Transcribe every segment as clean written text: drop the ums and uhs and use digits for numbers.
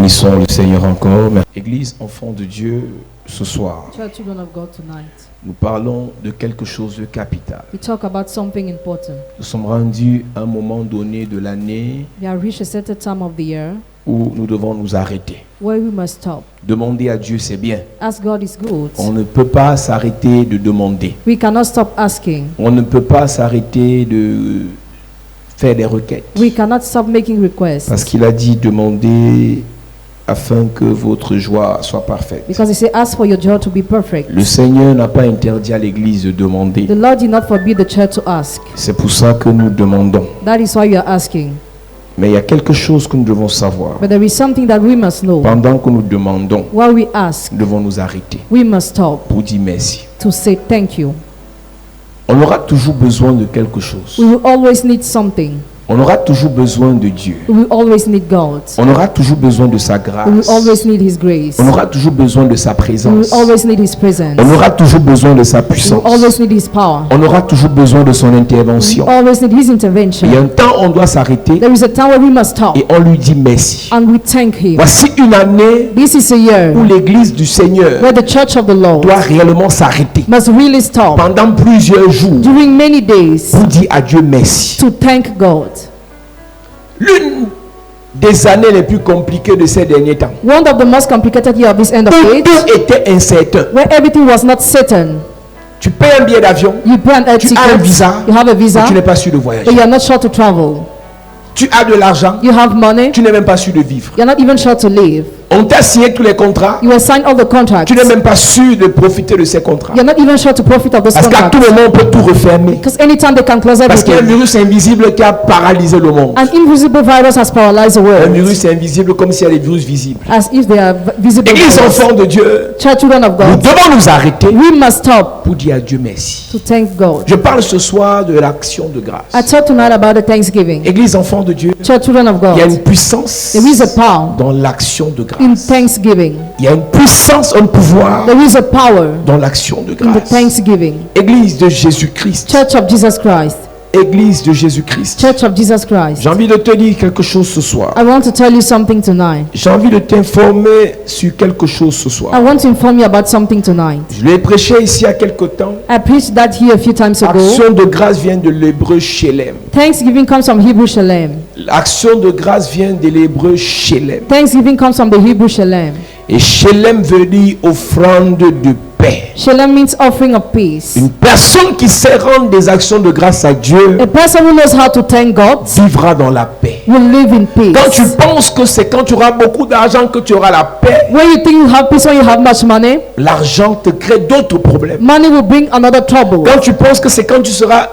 Bénissons le Seigneur encore. Église, enfants de Dieu, ce soir, Church, children of God, tonight, nous parlons de quelque chose de capital. we talk about something important. Nous sommes rendus à un moment donné de l'année We have reached a certain time of the year où nous devons nous arrêter. where we must stop. Demander à Dieu, c'est bien. As God is good, On ne peut pas s'arrêter de demander. we cannot stop asking. On ne peut pas s'arrêter de faire des requêtes. We cannot stop making requests. Parce qu'il a dit demander afin que votre joie soit parfaite. Because He said, ask for your joy to be perfect. Le Seigneur n'a pas interdit à l'Église de demander. The Lord did not forbid the church to ask. C'est pour ça que nous demandons. That is why you are asking. Mais il y a quelque chose que nous devons savoir. But there is something that we must know. Pendant que nous demandons, While we ask, nous devons nous arrêter we must stop pour dire merci. to say thank you. On aura toujours besoin de quelque chose. We will always need something. On aura toujours besoin de Dieu. We will always need God. On aura toujours besoin de sa We will grâce. always need His grace. On aura toujours besoin de sa We will présence. always need His presence. On aura toujours besoin de sa We will puissance. always need His power. On aura toujours besoin de son We intervention. will always need His Il y a intervention. un temps où on doit s'arrêter There is a time where we must stop et on lui dit merci. and we thank Him. Voici une année This is a year où l'Église du Seigneur where the church of the Lord doit réellement s'arrêter must really stop pendant plusieurs jours during many days pour dire à Dieu merci. to thank God. L'une des années les plus compliquées de ces derniers temps, One of the most complicated year of this end of où age, tout était incertain. where everything was not certain. Tu payes un billet d'avion, You pay an air tu as un ticket, visa, you have a mais visa, tu n'es pas sûr de voyager. but you are not sure to travel. Tu as de l'argent, You have money, tu n'es même pas sûr de vivre. you are not even sure to live. On t'a signé tous les contrats, You have signed all the contracts. tu n'es même pas sûr de profiter de ces contrats. You are not even sure to profit of those Parce qu'à tout contracts. moment, on peut tout refermer. Because anytime they can close Parce qu'il y a un everything. virus invisible qui a paralysé le monde. An invisible virus has paralyzed the Un world. virus invisible comme s'il y a des virus visibles. As if they are visible. Église virus. enfants de Dieu, Church children of nous God, devons nous arrêter we must stop pour dire à Dieu merci. to thank God. Je parle ce soir de l'action de I grâce. talk tonight about the Thanksgiving. Église enfants de Dieu, Church children of il y a God, une puissance there is a power dans l'action de in grâce. Thanksgiving. Il y a une puissance, un pouvoir There is a power dans l'action de in the grâce. Thanksgiving. Église de Jésus-Christ. Church of Jesus Christ. Église de Jésus-Christ. Church of Jesus Christ. J'ai envie de te dire quelque chose ce soir. I want to tell you something tonight. J'ai envie de t'informer sur quelque chose ce I soir. want to inform you about something tonight. Je l'ai prêché ici il y a quelque temps. I preached that here a few times ago. Action de grâce vient de l'hébreu Shelem. Thanksgiving comes from Hebrew Shalem. L'action de grâce vient de l'hébreu Shelem. Thanksgiving comes from the Hebrew Shalem. Et Shelem veut dire offrande de paix. Shalem means offering of peace. Une personne qui sait rendre des actions de grâce à Dieu A person who knows how to thank God vivra dans la paix. will live in Quand tu peace. penses que c'est quand tu auras beaucoup d'argent que tu auras la paix, When you think you have peace, when you have much money, l'argent te crée d'autres problèmes. money will bring another trouble. Quand tu penses que c'est quand tu seras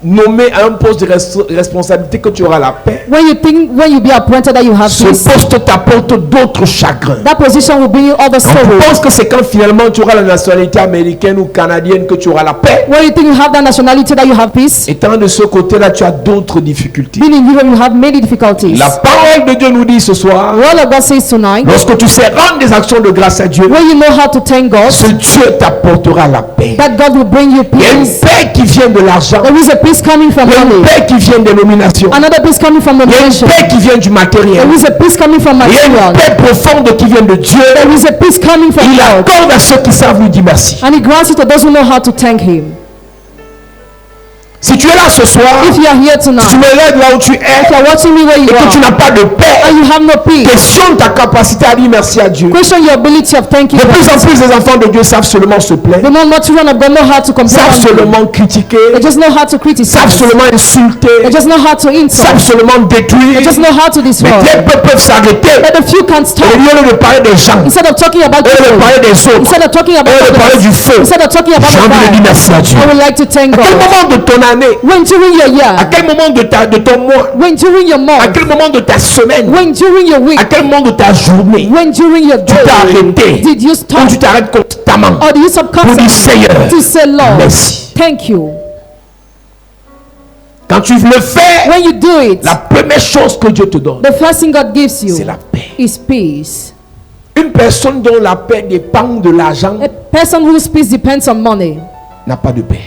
nommé à un poste de responsabilité que tu auras la paix, When you think when you be appointed that you have ce peace, poste t'apporte d'autres chagrins. that position will bring you other Quand tu sorrow. penses que c'est quand finalement tu auras la nationalité américaine ou canadienne que tu auras la paix, When you think you have that nationality that you have peace, étant de ce côté-là, tu as d'autres difficultés. being in Europe you have many difficulties. La parole de Dieu nous dit ce soir, The word of God says tonight, lorsque tu sais rendre des actions de grâce à Dieu, when you know how to thank God, ce Dieu t'apportera la paix. that God will bring you Il y a une peace. paix qui vient de l'argent, There is a peace coming from il y a une money. paix qui vient des nominations, Another peace coming from the il y a une nation. paix qui vient du matériel, There is a peace coming from il y a une material. paix profonde qui vient de Dieu. There is a peace coming from Il God. accorde à ceux qui savent lui dire merci. And He grants it to those who know how to thank Him. Si tu es là ce soir, If you are here si tu tonight, me lèves là où tu es if you are watching me where et you que tu are, n'as pas de paix, and you have no peace, questionne ta capacité à dire merci à Dieu. question your ability of thanking De plus en God. plus, les enfants de Dieu savent seulement se The plaindre, more children of God know how to complain. savent seulement critiquer, They just know how to savent criticize. seulement insulter, They just know how to savent insult. seulement détruire. They just know how to Mais destroy. les peuples peuvent s'arrêter But the few can't et stop. au lieu de parler des gens, Instead of talking about au lieu de people, parler des autres, instead of talking au about lieu de parler others, du feu, instead of talking about j'ai the envie de dire fire, merci à Dieu. I would like to thank À quel God. moment de ton année, When during your à year, quel moment de ton mois, when during your à month, quel moment de ta semaine, when during your week, à quel moment de ta journée, when during your tu t'es day, arrêté, did you ou stop tu t'arrêtes constamment or do you stop pour dire constantly Seigneur, to say, Lord, merci. thank you? Quand tu le fais, When you do it, la première chose que Dieu te donne, the first thing God gives c'est you la paix. is peace. Une personne dont la paix dépend de l'argent A person whose peace depends on money n'a pas de paix.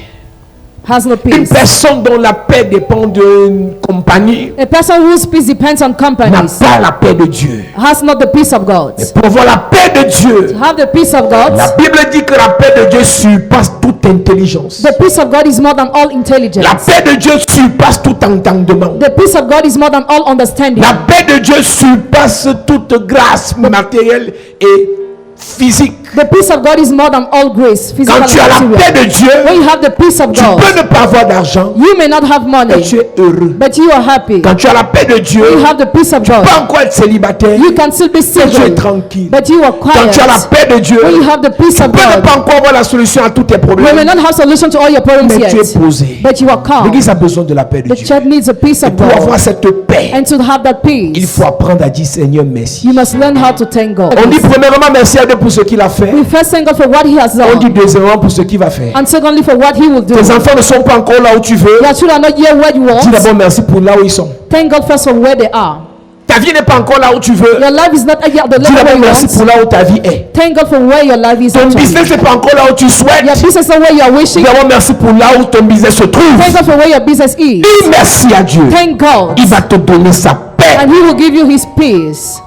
has no Une peace. personne dont la paix dépend d'une compagnie A person whose peace depends on n'a companies pas la paix de Dieu. has not the peace of God. Pour avoir la paix de Dieu, To have the peace of God, la Bible dit que la paix de Dieu surpasse toute intelligence. the peace of God is more than all intelligence. La paix de Dieu surpasse tout entendement. The peace of God is more than all understanding. La paix de Dieu surpasse toute grâce matérielle et physique. The peace of God is more than all grace, physical Quand and tu as la paix material. de Dieu, When you have the peace of tu God, peux ne pas avoir d'argent, you may not have mais money, tu es heureux. but you are happy. Quand tu as la paix de Dieu, When you have the peace of tu God, peux encore être célibataire, you can still be mais tu es single, tranquille. but you are Quand tu as la quiet. paix de Dieu, When you have the peace tu of peux ne God, pas encore avoir la solution à tous tes you may problèmes, not have solution to all your problems mais tu es yet, posé. but you are calm. L'Église a besoin de la paix de The Dieu. church needs a peace Et of pour avoir God, cette paix, and to have that il peace, faut apprendre à dire Seigneur merci. you must learn how to thank God. On dit premièrement merci à Dieu pour ce qu'il a fait. We first thank God for what He has On dit done, deuxièmement pour ce qu'il va faire. and secondly for what He will do. Tes enfants ne sont pas encore là où tu veux. Your children are not yet where you Dis want. d'abord merci pour là où ils sont. Thank God first for where they are. Ta vie n'est pas encore là où tu veux. Your life is not yet the Dis level where d'abord you merci want. pour là où ta vie est. Thank God for where your life is Ton actually. business n'est pas encore là où tu souhaites. Your business is not where you are Dis wishing. d'abord merci pour là où ton business se trouve. Thank God for where your business is. Dis merci à Dieu. Thank God. Il va te donner sa paix. And He will give you His peace.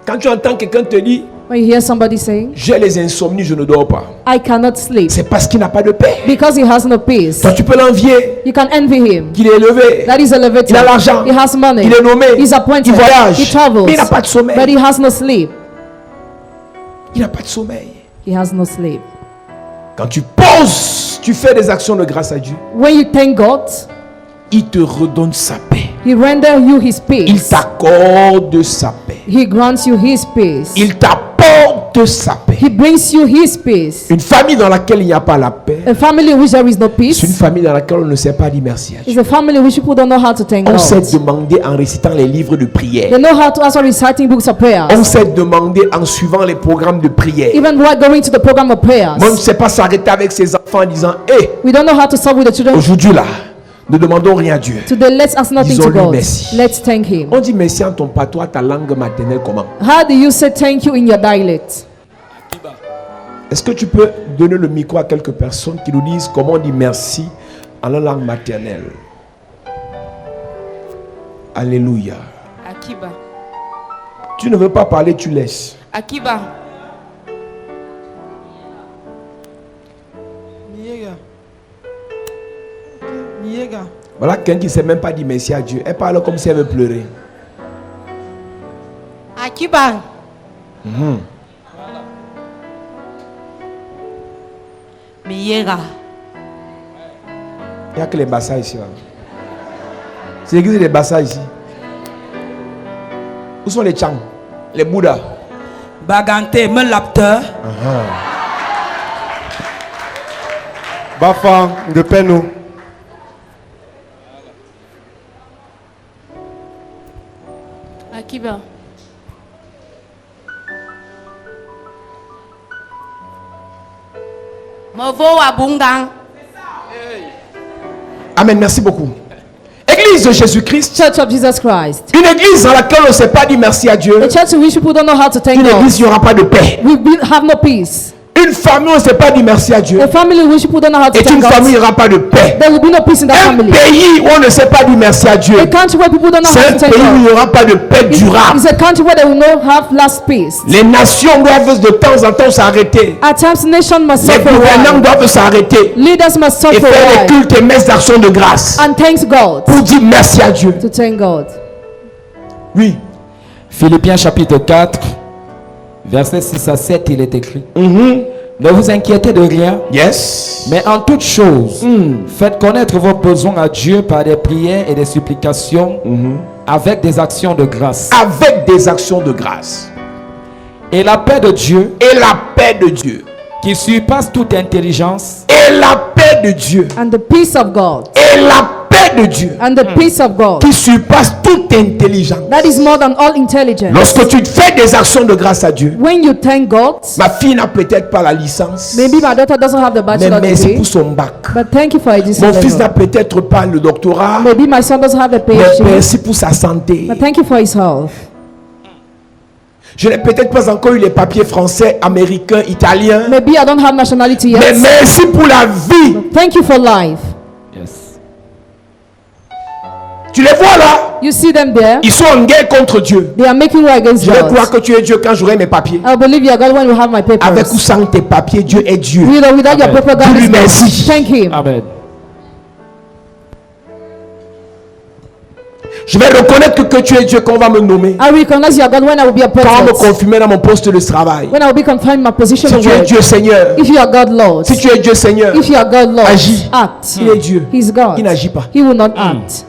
Quand tu entends quelqu'un te dire When you hear somebody saying, j'ai les insomnies, je ne dors pas, I cannot sleep, c'est parce qu'il n'a pas de paix. because he has no peace. Toi tu peux l'envier You can envy him. qu'il est élevé, That is elevated. il a l'argent, He has money. il est nommé, He's appointed. il voyage, He travels. mais il n'a pas de sommeil. But he has no sleep. Il n'a pas de sommeil. He has no sleep. Quand tu poses, tu fais des actions de grâce à Dieu, When you thank God, il te redonne sa paix. He render you His Il peace. t'accorde sa paix. He grants you His peace. Il t'apporte sa paix. He brings you His peace. Une famille dans laquelle il n'y a pas la paix, A family in which there is no c'est une peace famille dans laquelle on ne sait pas dire merci à Dieu. is a family in which people don't know how to thank On God. sait demander en récitant les livres de prière. They know how to also reciting books of prayers. On sait demander en suivant les programmes de prière. Even while going to the program of prayers. Mais on ne sait pas s'arrêter avec ses enfants en disant hé, We don't know how to serve with the children. aujourd'hui là, ne demandons rien à Dieu. Today, let's ask nothing to Disons-lui God. merci. Let's thank Him. On dit merci en ton patois, ta langue maternelle comment? How do you say thank you in your dialect? Est-ce que tu peux donner le micro à quelques personnes qui nous disent comment on dit merci en la langue maternelle? Alléluia. Akiba. Tu ne veux pas parler, tu laisses. Akiba. Miega. Miega. Voilà quelqu'un qui ne sait même pas dire merci à Dieu. Elle parle comme si elle veut pleurer. Akiba. Miega. Il n'y a que les bassas ici. Là. C'est l'église des bassas ici. Où sont les Chang? Les Bouddhas? Bagante, me lapteur. Bafa de Peno. Akiba. Movo Abungang. Amen, merci beaucoup. Église de Jésus-Christ. Church of Jesus Christ. Une église dans laquelle on ne sait pas dire merci à Dieu. A church in which people don't know how to thank Une God. église, il n'y aura pas de paix. Have no peace. Une famille, on ne sait pas dire merci à Dieu. A family in which people don't know how to Et thank une famille, il God. n'y aura pas de paix. There will be no peace in that Un family. pays où on ne sait pas dire merci à Dieu. A country where people don't know C'est how un to thank pays où il n'y God. aura pas de paix durable. It's a country where they will not have last peace. Les nations doivent de temps en temps s'arrêter. At times, nation must Les suffer a gouvernants while. doivent s'arrêter Leaders must et suffer faire a des while. cultes et messes d'action de grâce And thanks God. pour dire merci à Dieu. To thank God. Oui. Philippiens chapitre 4, versets 6 à 7, il est écrit: Ne vous inquiétez de rien, Yes. mais en toutes choses, faites connaître vos besoins à Dieu par des prières et des supplications avec des actions de grâce. Avec des actions de grâce. Et la paix de Dieu, Et la paix de Dieu. qui surpasse toute intelligence, Et la paix de Dieu. And the peace of God. Et la paix de Dieu. And the peace of God. Qui surpasse toute intelligence. That is more than all intelligence. Lorsque tu fais des actions de grâce à Dieu, When you thank God, ma fille n'a peut-être pas la licence, maybe my daughter doesn't have the mais bachelor merci degree, pour son bac. but thank you for a decent Mon fils n'a level. peut-être pas le doctorat, Maybe my son doesn't have the mais PhD, merci pour sa santé. but thank you for his health. Je n'ai peut-être pas encore eu les papiers français, américains, italiens. Maybe I don't have nationality Mais yet. merci pour la vie. Thank you for life. Yes. Tu les vois là? You see them there. Ils sont en guerre contre Dieu. They are making war against Je vais croire God. que tu es Dieu quand j'aurai mes papiers. I believe you are God when you have my Avec ou papers. sans tes papiers, Dieu est Dieu. With or without your Amen. paper, God Dis-lui is God. merci. Thank Him. Amen. Je vais reconnaître que tu es Dieu quand on va me nommer. I recognize you are God when I will be Quand on me appointed. confirmer dans mon poste de travail. When I will be confirmed in my position Si of tu es work. Dieu Seigneur. If you are God, Lord. Si tu es Dieu Seigneur. If you are God, Lord. Agis. Act. Il est Dieu. He's God. Il n'agit pas. He will not act.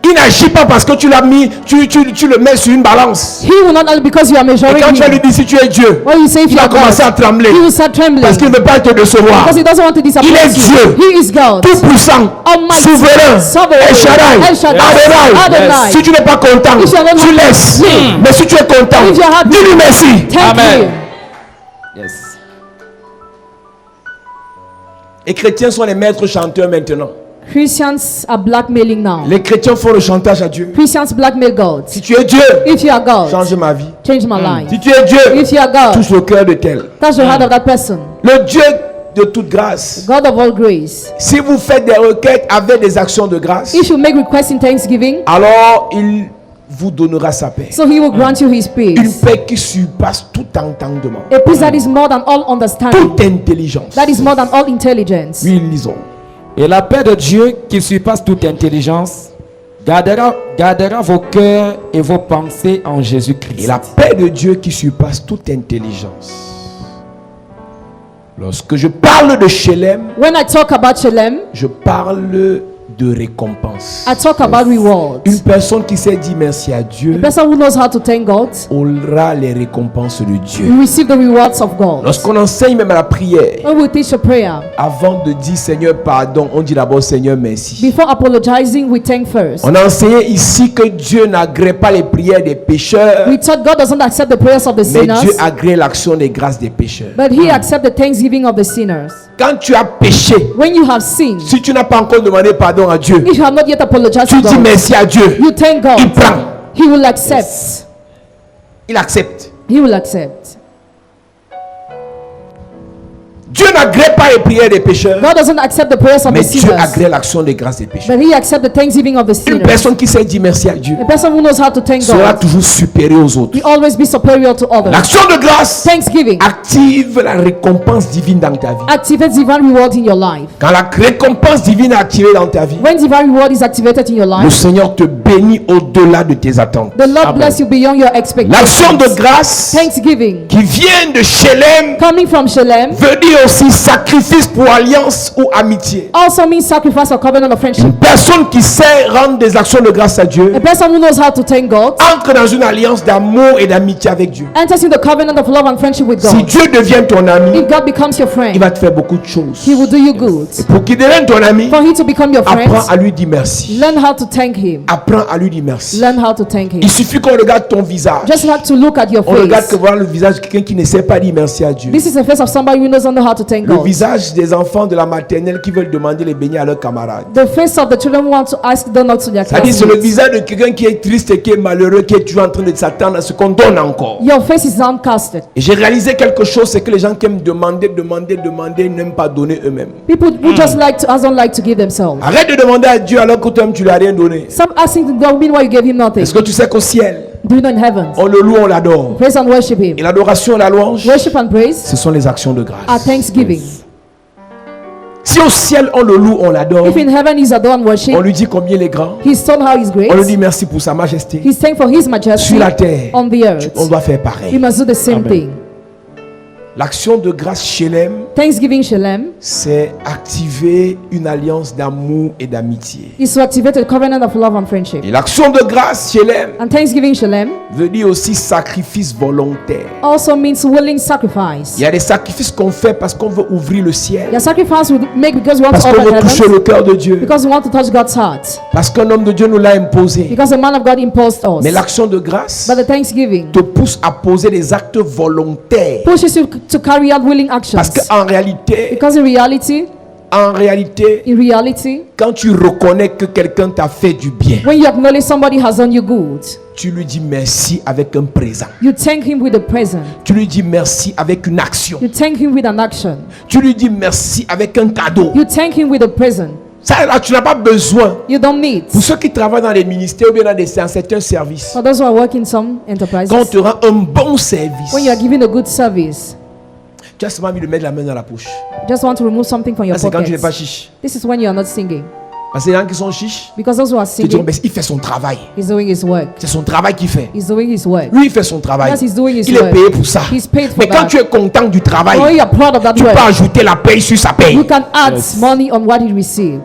Il n'agit pas parce que tu l'as mis, tu le mets sur une balance. He will not act because you are Et measuring quand tu vas lui him. dire si tu es Dieu, When you say if il you va are commencer à God, trembler. he will start trembling. Parce qu'il ne veut pas te décevoir. Because he doesn't want to disappoint Il est you. Dieu. He is God. Tout puissant, Almighty, souverain, sovereign, El Shaddai, El Shaddai, Adonai. Adonai. Si tu n'es pas content, If you are not tu happy, laisses. leave. Mais si tu es content, If you are happy, dis-lui merci. Thank Amen. Him. Yes. Les chrétiens sont les maîtres chanteurs maintenant. Christians are blackmailing now. Les chrétiens font le chantage à Dieu. Christians blackmail God. Si tu es Dieu, If you are God, change ma vie. change my life. Si tu es Dieu, If you are God, touche le cœur de tel. touch the heart of that person. Le Dieu de toute grâce. God of all grace. Si vous faites des requêtes avec des actions de grâce, If you make requests in thanksgiving, alors il vous donnera sa paix. so He will grant you His Une peace. paix qui surpasse tout entendement, A peace that is more than all understanding. toute intelligence. That is more than all intelligence. Oui, lisons. Et la paix de Dieu qui surpasse toute intelligence gardera vos cœurs et vos pensées en Et Jésus-Christ. la paix de Dieu qui surpasse toute intelligence. Lorsque je parle de Shalem, When I talk about Shalem, je parle de récompense. I talk about rewards. Une personne qui sait dire merci à Dieu The person who knows how to thank God aura les récompenses de Dieu. will receive the rewards of God. Lorsqu'on enseigne même à la prière, When we teach a prayer, avant de dire Seigneur pardon, on dit d'abord Seigneur merci. before apologizing, we thank first. On a enseigné ici que Dieu n'agrée pas les prières des pécheurs, We thought God doesn't accept the prayers of the mais sinners, Dieu agrée l'action des grâces des pécheurs. but He accepts the thanksgiving of the sinners. Quand tu as péché, When you have sinned, si tu n'as pas encore demandé pardon à Dieu, if you have not yet apologized tu to dis God, merci à Dieu. you thank Il God. prend, He will accept. il accepte. He will accept. Dieu n'agrée pas les prières des pécheurs, God doesn't accept the prayers of mais the Dieu sinners, agrée l'action des grâces des pécheurs. but He accepts the thanksgiving of the Une sinners. personne qui sait dire merci à Dieu A person who knows how to thank sera God toujours supérieur aux autres. will always be superior to others. L'action de grâce Thanksgiving active la récompense divine dans ta vie. activates divine reward in your life. Quand la récompense divine est activée dans ta vie, When divine reward is activated in your le life, Seigneur te bénit au-delà de tes attentes. the Lord Amen. bless you beyond your L'action expectations. de grâce Thanksgiving qui vient de Shalem coming from Shalem veut dire aussi sacrifice pour alliance ou amitié. also means sacrifice or covenant of friendship. Une personne qui sait rendre des actions de grâce à Dieu A person who knows how to thank God entre dans une alliance d'amour et d'amitié avec Dieu. enters in the covenant of love and friendship with Si God. Dieu devient ton ami, If God becomes your il friend, va te faire beaucoup de choses. He will do you good. Pour qu'il devienne ton ami, For He to become your friend, apprends à lui dire merci. learn how to thank Him. Apprends à lui dire merci. Learn how to thank Him. Il suffit qu'on regarde ton visage. Just have to look at your On regarde que face. voir le visage de quelqu'un qui ne sait pas dire merci à Dieu. This is the face of somebody who doesn't know how to thank Le God. visage des enfants de la maternelle qui veulent demander les beignets à leurs camarades. The face of the children who want to ask donuts to their C'est-à-dire c'est le classmates. visage de quelqu'un qui est triste et qui est malheureux, qui est toujours en train de s'attendre à ce qu'on donne encore. Your face is downcasted. Et j'ai réalisé quelque chose, c'est que les gens qui aiment demander, n'aiment pas donner eux-mêmes. People who just like to ask don't like to give themselves. Arrête de demander à Dieu alors que toi-même tu lui as rien donné. Some asking to God mean why you gave Him nothing. Est-ce que tu sais qu'au ciel, Do you know in heaven? on le loue, on l'adore. Praise and worship Him. Et l'adoration et la louange, Worship and praise ce sont les actions de are grâce. thanksgiving. Si au ciel on le loue, on l'adore, If in heaven He's adored and on worship, lui dit combien il est grand, He's told how He's on lui dit great. merci pour sa majesté. He's thankful for His majesty Sur la terre, on the earth. on doit faire We pareil. must do the same Amen. thing. L'action de grâce Shalem, Thanksgiving Shalem c'est activer une alliance d'amour et d'amitié. is to activate a covenant of love and friendship. Et l'action de grâce Shalem And Thanksgiving Shalem veut dire aussi sacrifice volontaire. also means willing sacrifice. Il y a des sacrifices qu'on fait parce qu'on veut ouvrir le ciel, Your sacrifice we make because we want parce to qu'on open veut toucher heaven, le cœur de Dieu, because we want to touch God's heart, parce qu'un homme de Dieu nous l'a imposé. because the man of God imposed us. Mais l'action de grâce But the Thanksgiving te pousse à poser des actes volontaires. pushes you to carry out willing actions. Parce qu'en réalité, Because in reality, En réalité, In reality, quand tu reconnais que quelqu'un t'a fait du bien, when you acknowledge somebody has done you good, tu lui dis merci avec un présent. you thank him with a present. Tu lui dis merci avec une action. You thank him with an action. Tu lui dis merci avec un cadeau. You thank him with a present. Ça, là, tu n'as pas besoin. You don't need. Pour ceux qui travaillent dans les ministères ou bien dans certains services, For those who are working some enterprises, quand on te rend un bon service, when you are giving a good service, tu as seulement envie de mettre la main dans la poche. you just want to remove something from your Là, c'est quand tu n'es pas pocket. chiche. This is when you are not singing. Parce que les gens qui sont chiches, Because those who are tu dis, singing, mais il fait son travail. he's doing his work. C'est son travail qu'il fait. He's doing his work. Lui, il fait son travail. Yes, he's doing his Il est work. payé pour ça. He's paid for Mais quand that. tu es content du travail, When you are proud of that tu peux work, ajouter la paye sur sa paye. you can add money on what he received.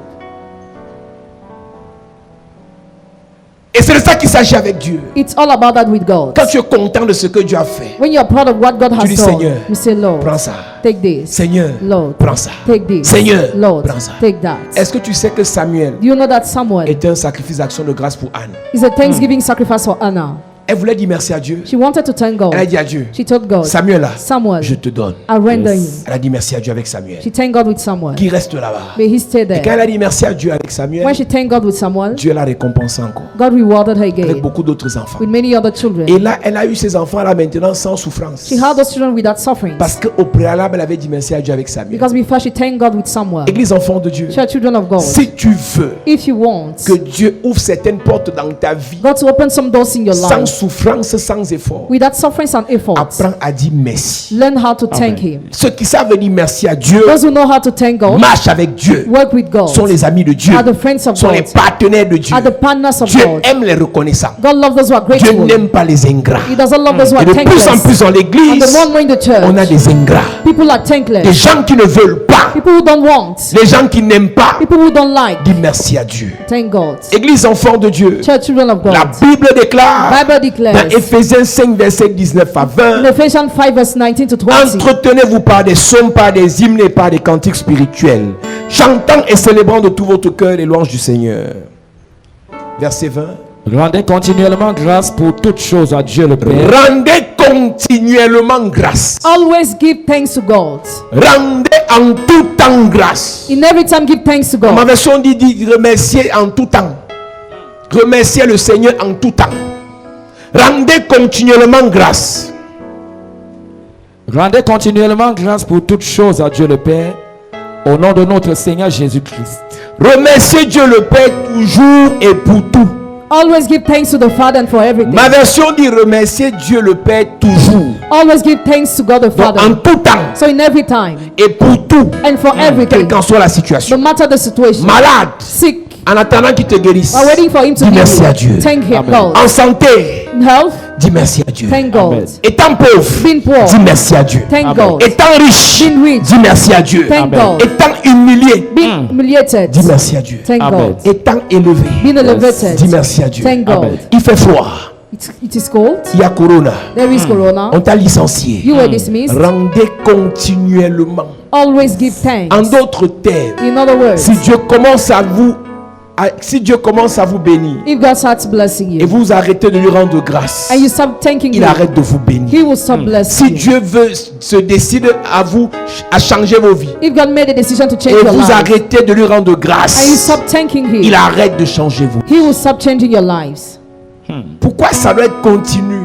Et c'est de ça qu'il s'agit avec Dieu. It's all about that with God. Quand tu es content de ce que Dieu a fait, When you are proud of what God has dis, done, Seigneur, you say, Lord, prends ça. take this. Seigneur, Lord, prends ça. take this. Seigneur, Lord, prends ça. take that. Est-ce que tu sais que Samuel Do you know that Samuel était un sacrifice d'action de grâce pour Anne? is a thanksgiving sacrifice for Anna? Elle voulait dire merci à Dieu. She wanted to thank God. Elle a dit à Dieu, She told God, Samuel, là, Samuel, je te donne. I render him. Elle a dit merci à Dieu avec Samuel. She thanked God with Samuel. Qui reste là-bas. May he stay Et quand there. elle a dit merci à Dieu avec Samuel, When she thanked God with Samuel, Dieu l'a récompensé encore. God rewarded her Avec again beaucoup d'autres enfants. with many other children. Et là, elle a eu ses enfants là maintenant sans souffrance. She had those children without suffering. Parce qu'au préalable, elle avait dit merci à Dieu avec Samuel. Because before she thanked God with Samuel. Église enfant de Dieu, Church children of God, si tu veux if you want que Dieu ouvre certaines portes dans ta vie, God to open some doors in your sans life souffrance, sans effort, without suffering and efforts, apprends à dire merci. learn how to thank Him. Ceux qui savent dire merci à Dieu, Those who know how to thank God, marchent avec Dieu, work with God, sont les amis de Dieu, are the friends of sont les God, partenaires de Dieu. are the partners of Dieu God. aime les reconnaissants. God loves those who are Dieu grateful. n'aime pas les ingrats. He doesn't love those who Et are de plus en thankless. plus dans And l'église, the more and more in the church, on a des ingrats. people are Des thankless. gens qui ne veulent pas. People who don't want. Les gens qui n'aiment pas. People who don't like. Dis merci à Dieu. Thank God. Église enfant de Dieu. Church children of God. La Bible déclare Bible dans declares Éphésiens 5 verset 19 à in 20, Ephesians 5 verse 19 to 20. entretenez-vous par des psaumes, par des hymnes et par des cantiques spirituels, chantant et célébrant de tout votre cœur les louanges du Seigneur. Verset 20. Rendez continuellement grâce pour toutes choses à Dieu le Père. Rendez continuellement grâce. Always give thanks to God. Rendez en tout temps grâce. In every time give thanks to Ma God. version dit remercier en tout temps. Remercier le Seigneur en tout temps. Rendez continuellement grâce. Rendez continuellement grâce pour toutes choses à Dieu le Père, au nom de notre Seigneur Jésus-Christ. Remerciez Dieu le Père toujours et pour tout. Always give thanks to the Father and for everything. Ma version dit remercier Dieu le Père toujours. Always give thanks to God the Donc, en Father. tout temps So in every time et pour tout, and for quelle everything, qu'en soit la no situation. matter the situation, Malade, sick, en attendant qu'il te guérisse, while waiting for Him to dis heal merci à Dieu. you, thank Him, Amen. God. En santé, In health, dis merci à Dieu. thank God. Amen. Étant pauvre, Being poor, dis merci à Dieu. thank Amen. God. Étant riche, Being rich, dis merci à Dieu. thank Amen. God. Étant humilié, Being humiliated, dis merci à Dieu. thank Amen. God. Étant élevé, Being elevated, dis merci à Dieu. thank God. Amen. Il fait froid, It is cold. il y a corona, There is corona. on t'a licencié. You were dismissed. Rendez continuellement. Always give En thanks. d'autres termes, In other words, si Dieu commence à vous bénir if God starts blessing et you vous arrêtez de lui rendre grâce, and you stop thanking il Him, arrête de vous He bénir. will stop Si blessing you. Dieu veut se décide à changer vos vies If God made a decision to change et your vous life arrêtez de lui rendre and you grâce, stop thanking il Him, arrête de changer vos vies. He will stop changing your lives. Pourquoi ça doit être continu?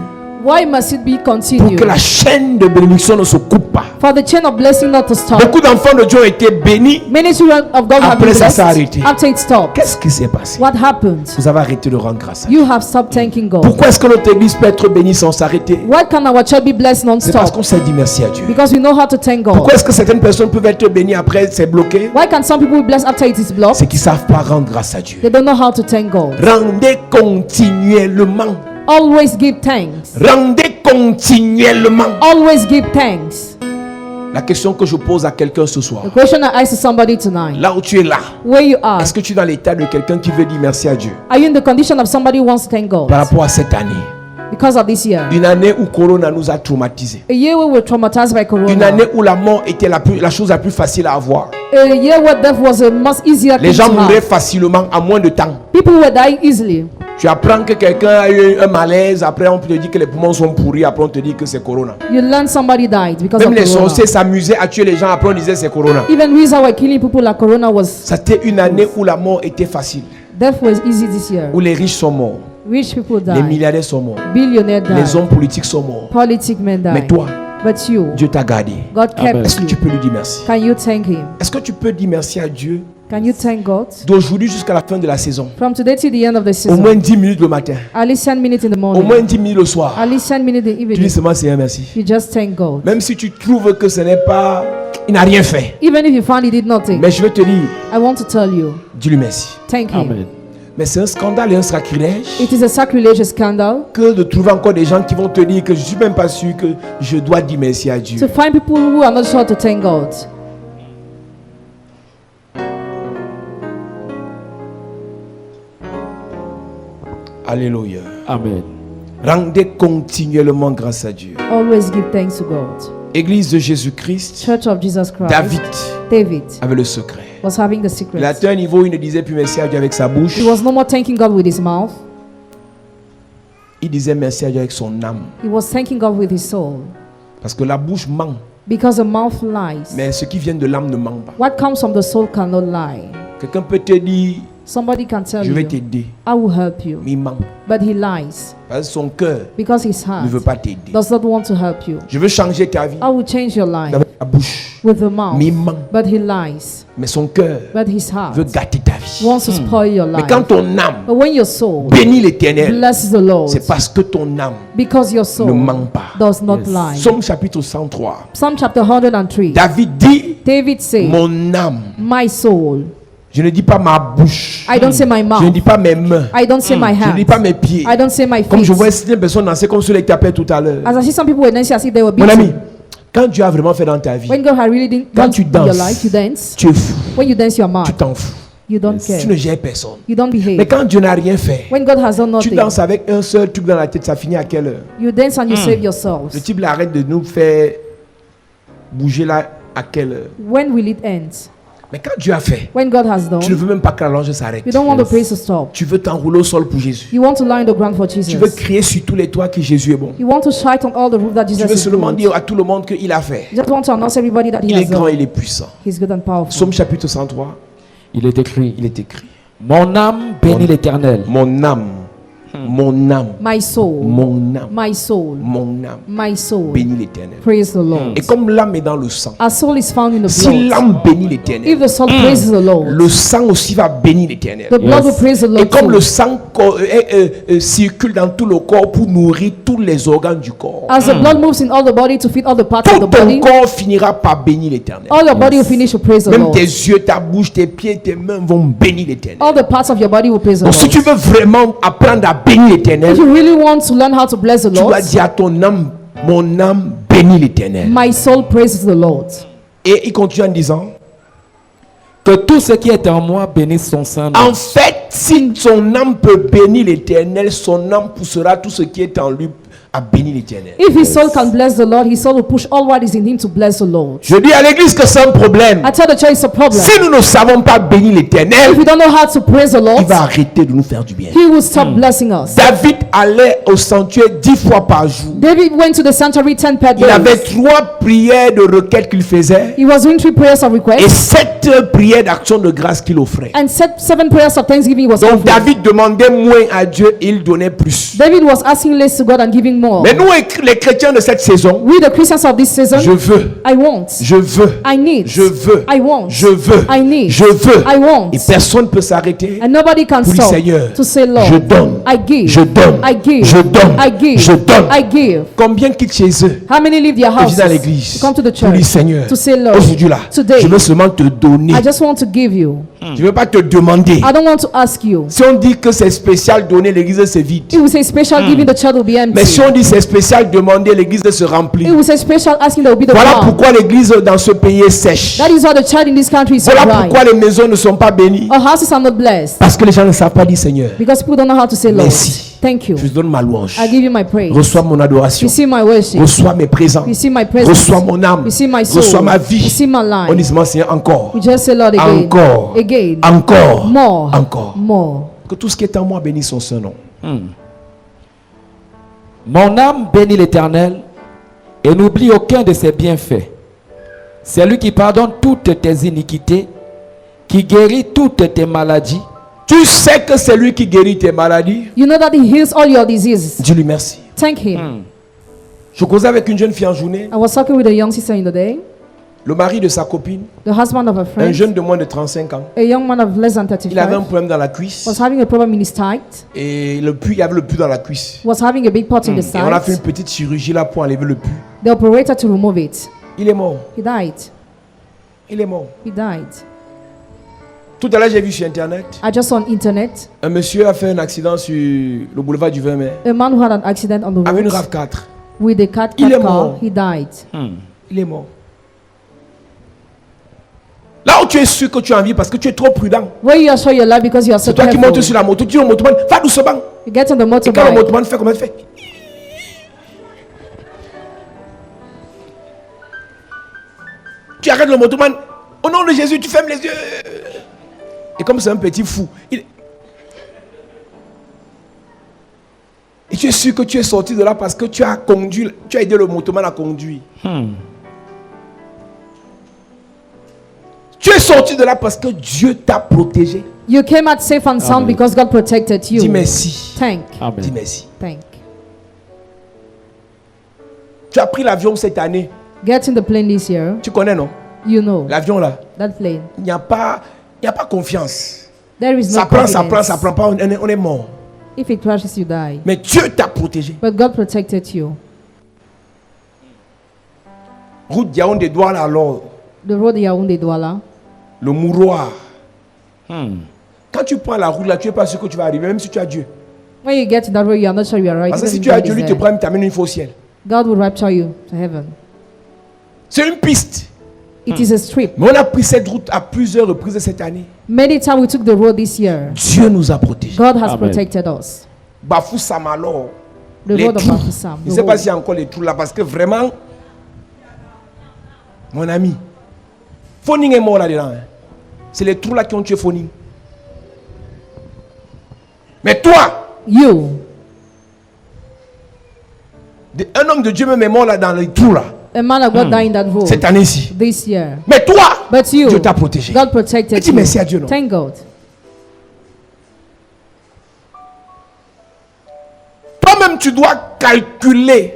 Why must it be Pour continued? que la chaîne de bénédiction ne se coupe pas. For the chain of blessing not to stop. Beaucoup d'enfants de Dieu ont été bénis. Many children of God have Après, been ça s'est blessed arrêté. after it stopped. Qu'est-ce qui s'est passé? What happened? Vous avez arrêté de rendre grâce à Dieu. You have stopped thanking God. Pourquoi est-ce que notre église peut être bénie sans s'arrêter? Why can our church be blessed C'est parce non-stop? qu'on s'est dit merci à Dieu. Because we know how to thank God. Pourquoi est-ce que certaines personnes peuvent être bénies après c'est bloqué? Why can some people be blessed after it is blocked? C'est qu'ils ne savent pas rendre grâce à Dieu. They don't know how to thank God. Rendez continuellement. Always give thanks. Rendez continuellement. Always give thanks. La question que je pose à quelqu'un ce soir, The question I ask to somebody tonight, là où tu es là, where you are, est-ce que tu es dans l'état de quelqu'un qui veut dire merci à Dieu are you in the condition of somebody who wants to thank God par rapport à cette année? because of this year? Une année où Corona nous a traumatisés. A year where we were traumatized by Une corona. année où la mort était la chose la plus facile à avoir. A year where death was a much easier Les thing gens to mouraient have. facilement en moins de temps. People were dying easily. Tu apprends que quelqu'un a eu un malaise, après on te dit que les poumons sont pourris, après on te dit que c'est corona. You learn somebody died because Même of les corona. sorciers s'amusaient à tuer les gens, après on disait c'est corona. Even reason why killing people like corona was C'était une année où la mort était facile, death was easy this year. où les riches sont morts, Rich people les died. milliardaires sont morts, Billionaires died. les hommes politiques sont morts. Politic men died. Mais toi, But you, Dieu t'a gardé. God kept Amen. Est-ce que tu you. peux lui dire merci? Can you thank Him? Est-ce que tu peux dire merci à Dieu Can you thank God? d'aujourd'hui jusqu'à la fin de la saison? From today to the end of the Au season, moins 10 minutes le matin, at least 10 minutes in the au morning, moins 10 minutes le soir. at least 10 minutes in the Tu dis evening. seulement Seigneur merci. You just thank God. Même si tu trouves que ce n'est pas, il n'a rien fait. Even if you find He did nothing, Mais je vais te dire, I want to tell you, dis-lui merci. thank Him. Amen. Mais c'est un scandale et un sacrilège It is a sacrilege scandal que de trouver encore des gens qui vont te dire que je suis même pas sûr que je dois dire merci à Dieu. to find people who are not sure to thank God. Alléluia. Amen. Rendez continuellement grâce à Dieu. Always give thanks to God. Église de Jésus-Christ, Church of Jesus Christ. David David avait le secret. was having the Il a secret. atteint un niveau où il ne disait plus merci à Dieu avec sa bouche. He was no more thanking God with his mouth. Il disait merci à Dieu avec son âme. He was thanking God with his soul. Parce que la bouche ment, Because the mouth lies. mais ce qui vient de l'âme ne ment pas. What comes from the soul cannot lie. Quelqu'un peut te dire, Somebody can tell je vais you, t'aider, I will help you. mais il ment. But he lies Parce que son cœur because his ne heart veut pas t'aider. does not want to help you. Je veux changer ta vie I will change your life avec la bouche, with the mouth. mais il ment. But he lies. Mais son cœur But his heart veut gâter ta vie. wants to spoil your Mais life. quand ton âme But when your soul bénit l'Éternel, blesses the Lord, c'est parce que ton âme because your ne soul ment pas. does not lie. Somme chapitre 103. Psalm chapter 103. David dit, David said, mon âme. my soul. Je ne dis pas ma bouche. I don't say my Je ne mouth. dis pas mes mains. I don't say my Je ne hands. dis pas mes pieds. I don't say my Comme je feet. vois certaines personnes danser comme ceux qui t'appelaient tout à l'heure. As I see some people were dancing as if they were Mon ami, beating. quand Dieu a vraiment fait dans ta vie, When God had really quand done tu in your danses, life, you dance. tu es fou. When you dance, you're Tu mad. t'en fous. You don't Tu ne care. gères personne. You don't Mais behave. quand Dieu n'a rien fait, When God has done tu nothing, danses avec un seul truc dans la tête, ça finit à quelle heure? you dance and you save Le yourselves. type là, arrête de nous faire bouger là à quelle heure? When will it end? Mais quand Dieu a fait, When God has tu ne done, veux même pas que la louange s'arrête. you don't want the praise to stop. Tu veux t'enrouler au sol pour Jésus. You want to lie on the ground for Tu veux Jesus. crier sur tous les toits que Jésus est bon. You want to shout on all the roof that Tu Jesus veux is seulement good. dire à tout le monde qu'il a fait. You just want to announce everybody that He Il est has grand, done. il est puissant. He's good and powerful. Psaume chapitre 103, Il est écrit, il est écrit. mon âme bénit l'Éternel. Mon âme, mon âme, My soul, mon âme, my soul, mon âme my soul, bénit l'Éternel. praise the Lord. Et comme l'âme est dans le sang, Our soul is found in the si blood. l'âme bénit If l'Éternel, the soul praises the Lord, le sang aussi va bénir l'Éternel. the blood will praise the Et Lord comme le too. sang circule dans tout le corps pour nourrir tous les organes du corps, As the blood moves in all the body to feed all the parts of tout the ton body, corps finira par bénir l'Éternel. all your body will finish to praise the Même Lord. tes yeux, ta bouche, tes pieds, tes mains vont bénir l'Éternel. All the parts of your body will praise the Donc si tu Lord. veux vraiment apprendre à bénir l'Éternel, If you really want to learn how to bless the tu Lord, dois dire à ton âme, mon âme bénit l'Éternel. my soul praises the Lord. Et il continue en disant, Que tout ce qui est en moi bénisse son saint nom. en fait, si son âme peut bénir l'Éternel, son âme poussera tout ce qui est en lui à bénir l'Éternel. If his soul can bless the Lord, his soul will push all what is in him to bless the Lord. Je dis à l'église que c'est un problème. I tell the church it's a problem. Si nous ne savons pas bénir l'Éternel, If we don't know how to praise the Lord, il va arrêter de nous faire du bien. he will stop blessing us. David allait au sanctuaire 10 fois par jour. David went to the sanctuary 10 per Il avait day. 3 prières de requête qu'il faisait He was doing 3 prayers of et request 7 prières d'action de grâce qu'il offrait. and 7 prayers of thanksgiving he was Donc offering. David demandait moins à Dieu et il donnait plus. David was asking less to God and giving more. Mais nous, les chrétiens de cette saison, We the Christians of this season, je veux, I want, je veux, I need, je veux, I want, je veux, I need, je veux. I want. Et personne ne peut s'arrêter And nobody can pour dire, stop Seigneur, to say, Lord, je donne, I give, je donne, I give, je donne, I give, je donne. I give. Combien quittent chez eux How many leave their et viennent houses à l'église to come to the pour dire, church Seigneur, to say, Lord, aujourd'hui là, today, je veux seulement te donner. I just want to give you. Je ne veux pas te demander. I don't want to ask you. Si on dit que c'est spécial donner, l'église c'est vide. If we say special giving, the church will be empty. Mais si on dit c'est spécial demander, l'église se remplit. If we say special asking, there will be the Voilà ground. pourquoi l'église dans ce pays est sèche. That is why the church in this country is so Voilà dry. pourquoi les maisons ne sont pas bénies. Our houses are not blessed Parce que les gens ne savent pas dire Seigneur, because people don't know how to say, Lord, Merci. thank you. je te donne ma louange. I give you my praise. Reçois mon adoration. Receive my worship. Reçois mes présents. Receive my presence. Reçois mon âme. Receive my soul. Reçois ma vie. Receive my life. On dit seulement Seigneur encore. We just say, Lord, again. Encore. Again. Encore. More. Encore. More. Que tout ce qui est en moi bénisse son saint nom. Mon âme bénit l'Éternel et n'oublie aucun de ses bienfaits. C'est lui qui pardonne toutes tes iniquités, qui guérit toutes tes maladies. Tu sais que c'est lui qui guérit tes maladies. You know that he heals all your diseases. Dis-lui merci. Thank him. Je causais avec une jeune fille en journée. I was talking with a young sister in the day, Le mari de sa copine, the husband of a un friend, jeune de moins de 35 ans. a young man of less than Il avait un 35, problème dans la cuisse. was having a problem in his thigh, Et le puits, il y avait le puits dans la cuisse. was having a big pot in the Et on a fait une side. petite chirurgie là pour enlever le puits. They operated to remove it. Il est mort. He died. Il est mort. He died. Tout à l'heure, j'ai vu sur internet, I just saw on internet un monsieur a fait un accident sur le boulevard du 20 mai a man who had an accident on the avec une road RAV4. with a car Il est car. mort. He died. Il est mort. Là où tu es sûr que tu as envie parce que tu es trop prudent. Where you are sure you're alive because you are so C'est toi qui montes careful. sur la moto. Tu dis au motoman, va doucement. You get on the Et quand le motorbike. motoman fait, comment il fait? Tu arrêtes le motoman. Au nom de Jésus, tu fermes les yeux. Et comme c'est un petit fou, et tu es sûr que tu es sorti de là parce que tu as conduit, tu as aidé le motoman à conduire. Tu es sorti de là parce que Dieu t'a protégé. You came out safe and sound because God protected Dis you. merci. Thank. Dis merci. Thank. Tu as pris l'avion cette année. Get in the plane this year. Tu connais, non? You know L'avion là. that plane. Il n'y a pas confiance. There is no Ça prend, ça confidence. prend, ça prend pas. On est mort. If it crashes, you die. Mais Dieu t'a protégé. But God protected you. Route Yaoundé Douala alors. The road Yaoundé Douala. Le mouroir. Quand tu prends la route là, tu n'es pas sûr que tu vas arriver, même si tu as Dieu. When you get to that road, you are not sure you are right. Parce que even si if tu as God Dieu, is lui te there. prend, il t'amène une fois au ciel. God will rapture you to heaven. C'est une piste. It is a strip. Mais on a pris cette route à plusieurs reprises cette année. Many times we took the road this year. Dieu nous a protégés. God has protected us. Bafou Samalo. The Les road of trous. Bafoussam. Je ne sais pas s'il y a encore les trous là parce que vraiment, mon ami, Foning est mort là-dedans. Hein. C'est les trous là qui ont tué Foning. Mais toi, You, un homme de Dieu même est mort là dans les trous là, a man of God died in that road cette année-ci. this year. Mais toi, But you, Dieu t'a protégé. God protected Dis you. merci à Dieu, non? Thank God. Toi-même, tu dois calculer,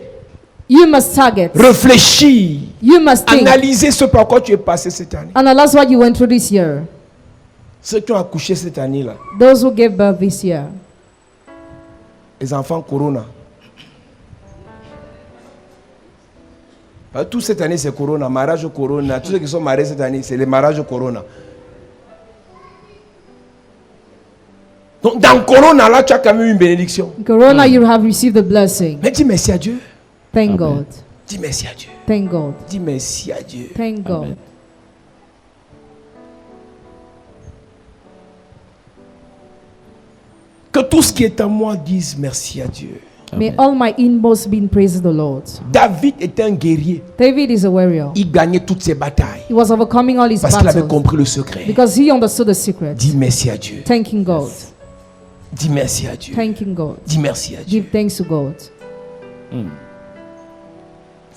You must target. réfléchir, You must think. analyser ce par quoi tu es passé cette année. Analyze what you went through this year. Ceux qui ont accouché cette année-là, Those who gave birth this year. les enfants Corona. Tout cette année, c'est Corona, mariage Corona. Tous ceux qui sont mariés cette année, c'est les mariages Corona. Donc, dans Corona, là, tu as quand même une bénédiction. In Corona, you have received a blessing. Mais dis merci à Dieu. Thank God. Dis merci à Dieu. Thank God. Dis merci à Dieu. Thank God. Que tout ce qui est en moi dise merci à Dieu. May all my inmost be in praise the Lord. David était un guerrier. David is a warrior. Il gagnait toutes ses batailles. He was overcoming all his Parce qu'il avait battles compris le secret. because he understood the secret. Dis merci à Dieu. Thanking God. Dis merci à Dieu. Thanking God. Dis merci à Dieu. Give thanks to God.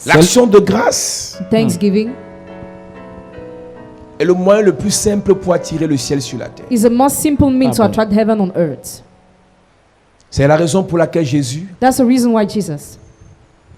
L'action de grâce Thanksgiving est le moyen le plus simple pour attirer le ciel sur la terre. is the most simple means to attract heaven on earth. C'est la raison pour laquelle Jésus That's the reason why Jesus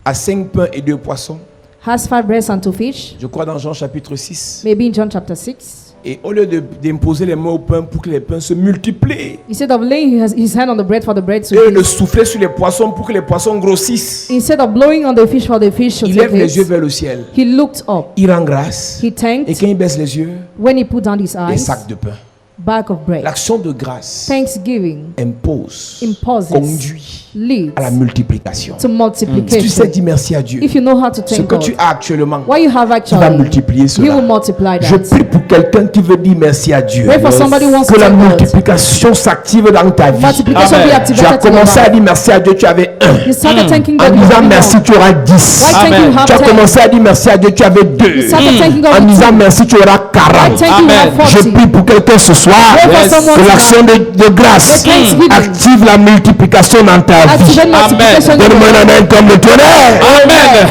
a 5 pains et 2 poissons, has 5 breads and 2 fish, je crois dans Jean chapitre 6. maybe in John chapter 6. Et au lieu d'imposer les mains au pain pour que les pains se multiplient, Instead of laying his hand on the bread for the bread to et de increase, souffler sur les poissons pour que les poissons grossissent, instead of blowing on the fish for the fish to il lève take les yeux it, vers le ciel. he looked up. Il rend grâce. He Et thanked. quand il baisse les yeux, When he put down his des eyes, sacs de pain. bag of bread. L'action de grâce Thanksgiving impose, imposes, conduit leads à la multiplication. to Si tu sais multiplication. dire merci à Dieu, If you know how to ce thank que God, tu as actuellement, what you have tu vas actually, multiplier He will cela. multiply Je that. prie pour quelqu'un qui veut dire merci à Dieu. Pray for somebody who wants to Que la thank God. multiplication s'active dans ta vie. Multiplication be Tu as activated in your commencé à life. dire merci à Dieu, tu avais 1. You started thanking En God. you disant have merci, one. tu auras 10. Why thank you Amen. have Tu as 10? commencé à dire merci à Dieu, tu avais 2. You started thanking God En with disant 2. merci, tu auras Why 40. thank you have Amen. Je 40? prie pour quelqu'un ce soir Pray for someone que l'action de grâce The thanksgiving. active la multiplication dans ta vie. Activate multiplication in your Donne-moi un life. amen comme le tonnerre. Amen.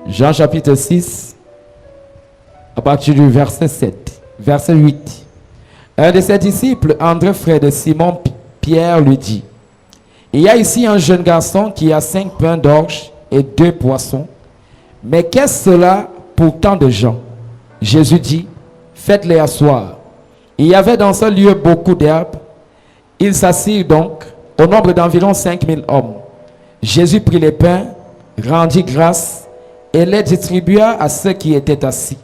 Jean chapitre 6, à partir du verset 7, verset 8. Un de ses disciples, André, frère de Simon Pierre, lui dit: il y a ici un jeune garçon qui a 5 pains d'orge et 2 poissons. Mais qu'est-ce cela pour tant de gens? Jésus dit: faites-les asseoir. Il y avait dans ce lieu beaucoup d'herbes. Ils s'assirent donc, au nombre d'environ 5000 hommes. Jésus prit les pains, rendit grâce et les distribua à ceux qui étaient assis.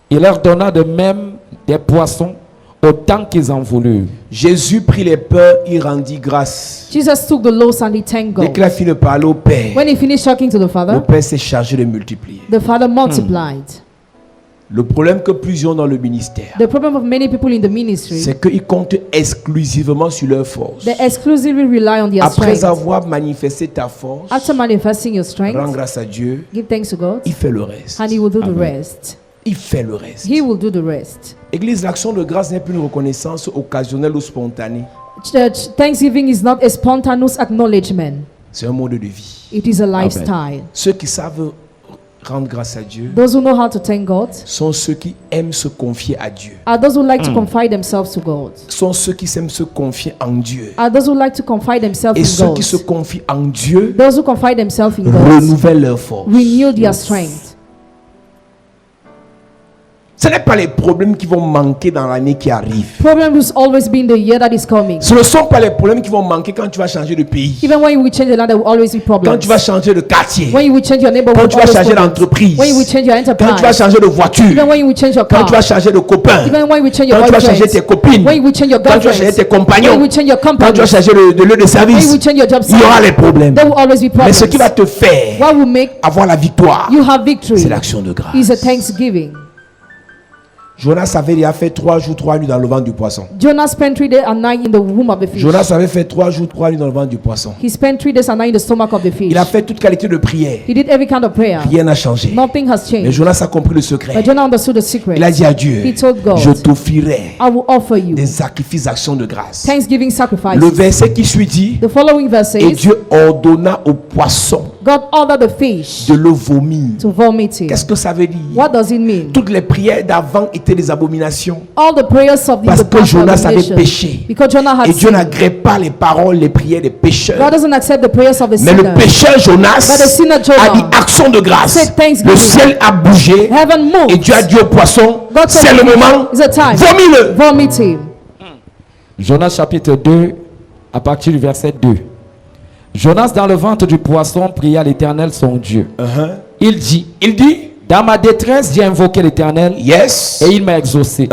Il leur donna de même des poissons autant qu'ils en voulurent. Jésus prit les pains, il rendit grâce. Jesus took the loaves and he thanked Dès God. qu'il a fini de parler au Père, When he finished talking to the le Father, Père s'est chargé de multiplier. the Father multiplied. Le problème que plusieurs ont dans le ministère, The problem of many people in the ministry, c'est qu'ils comptent exclusivement sur leur force. they exclusively rely on their Après strength. avoir manifesté ta force, After manifesting your rends strength, grâce à Dieu, give thanks to God, il fait le reste. and he will do the Amen. rest. Il fait le reste. He will do the rest. Église, l'action de grâce n'est plus une reconnaissance occasionnelle ou spontanée. Church, thanksgiving is not a spontaneous acknowledgement. C'est un mode de vie. It is a lifestyle. Ceux qui savent rendre grâce à Dieu Those who know how to thank God sont ceux qui aiment se confier à Dieu. are those who like to confide themselves to God. Sont ceux qui aiment se confier en Dieu. Are those who like to confide themselves Et in ceux God. qui se confient en Dieu Those who confide themselves in God renouvellent leur force. renew their strength. Ce n'est pas les problèmes qui vont manquer dans l'année qui arrive. Problem has always been the year that is coming. Ce ne sont pas les problèmes qui vont manquer quand tu vas changer de pays. Even when you will change the land, there will always be Quand problems. tu vas changer de quartier. When you will change your Quand neighborhood, tu vas always changer problems. d'entreprise. When you will change your Quand tu vas enterprise. changer de voiture. Even when you will change your Quand car. tu vas changer de copain. Even when you will change your Quand tu vas changer boyfriends. tes copines. When you will change your Quand tu vas changer girlfriends. tes compagnons. When you will change your Quand tu vas company. changer de lieu de When you service. will change your job Il y aura site. les problèmes. There will always be Mais problems. ce qui va te faire What will make avoir la victoire, you have victory c'est l'action de grâce. is a thanksgiving. Jonas avait déjà fait 3 jours, 3 nuits dans le ventre du poisson. Jonah spent 3 days and night in the womb of the fish. Jonas avait fait 3 jours, 3 nuits dans le ventre du poisson. He spent 3 days and night in the stomach of the fish. Il a fait toute qualité de prière. He did every kind of prayer. Rien n'a changé. Nothing has Mais changed. Jonas a compris le secret. But Jonah understood the secret. Il a dit à Dieu, He told God, je t'offrirai I will offer you des sacrifices d'actions de grâce. thanksgiving sacrifices. Le verset qui suit dit, The following verse et says, Dieu ordonna au poisson God ordered the fish de le vomir. to vomit it. Qu'est-ce que ça veut dire? What does it mean? Toutes les prières d'avant étaient des abominations. All the prayers of the Parce que past Jonas avait abominations. péché. Because Jonah had Et Dieu sinned. n'agrée pas les paroles, les prières des God pécheurs. doesn't accept the prayers of the Mais le sinner. pécheur Jonas But the sinner Jonah a dit action de grâce. said thanksgiving. Le ciel a bougé. Heaven moved. Et Dieu a dit au poisson, God said, c'est le moment, it's a time. vomis-le. Vomit him. Jonas chapitre 2, à partir du verset 2. Jonas dans le ventre du poisson pria l'Éternel son Dieu. Il dit, dans ma détresse j'ai invoqué l'Éternel Yes. et il m'a exaucé.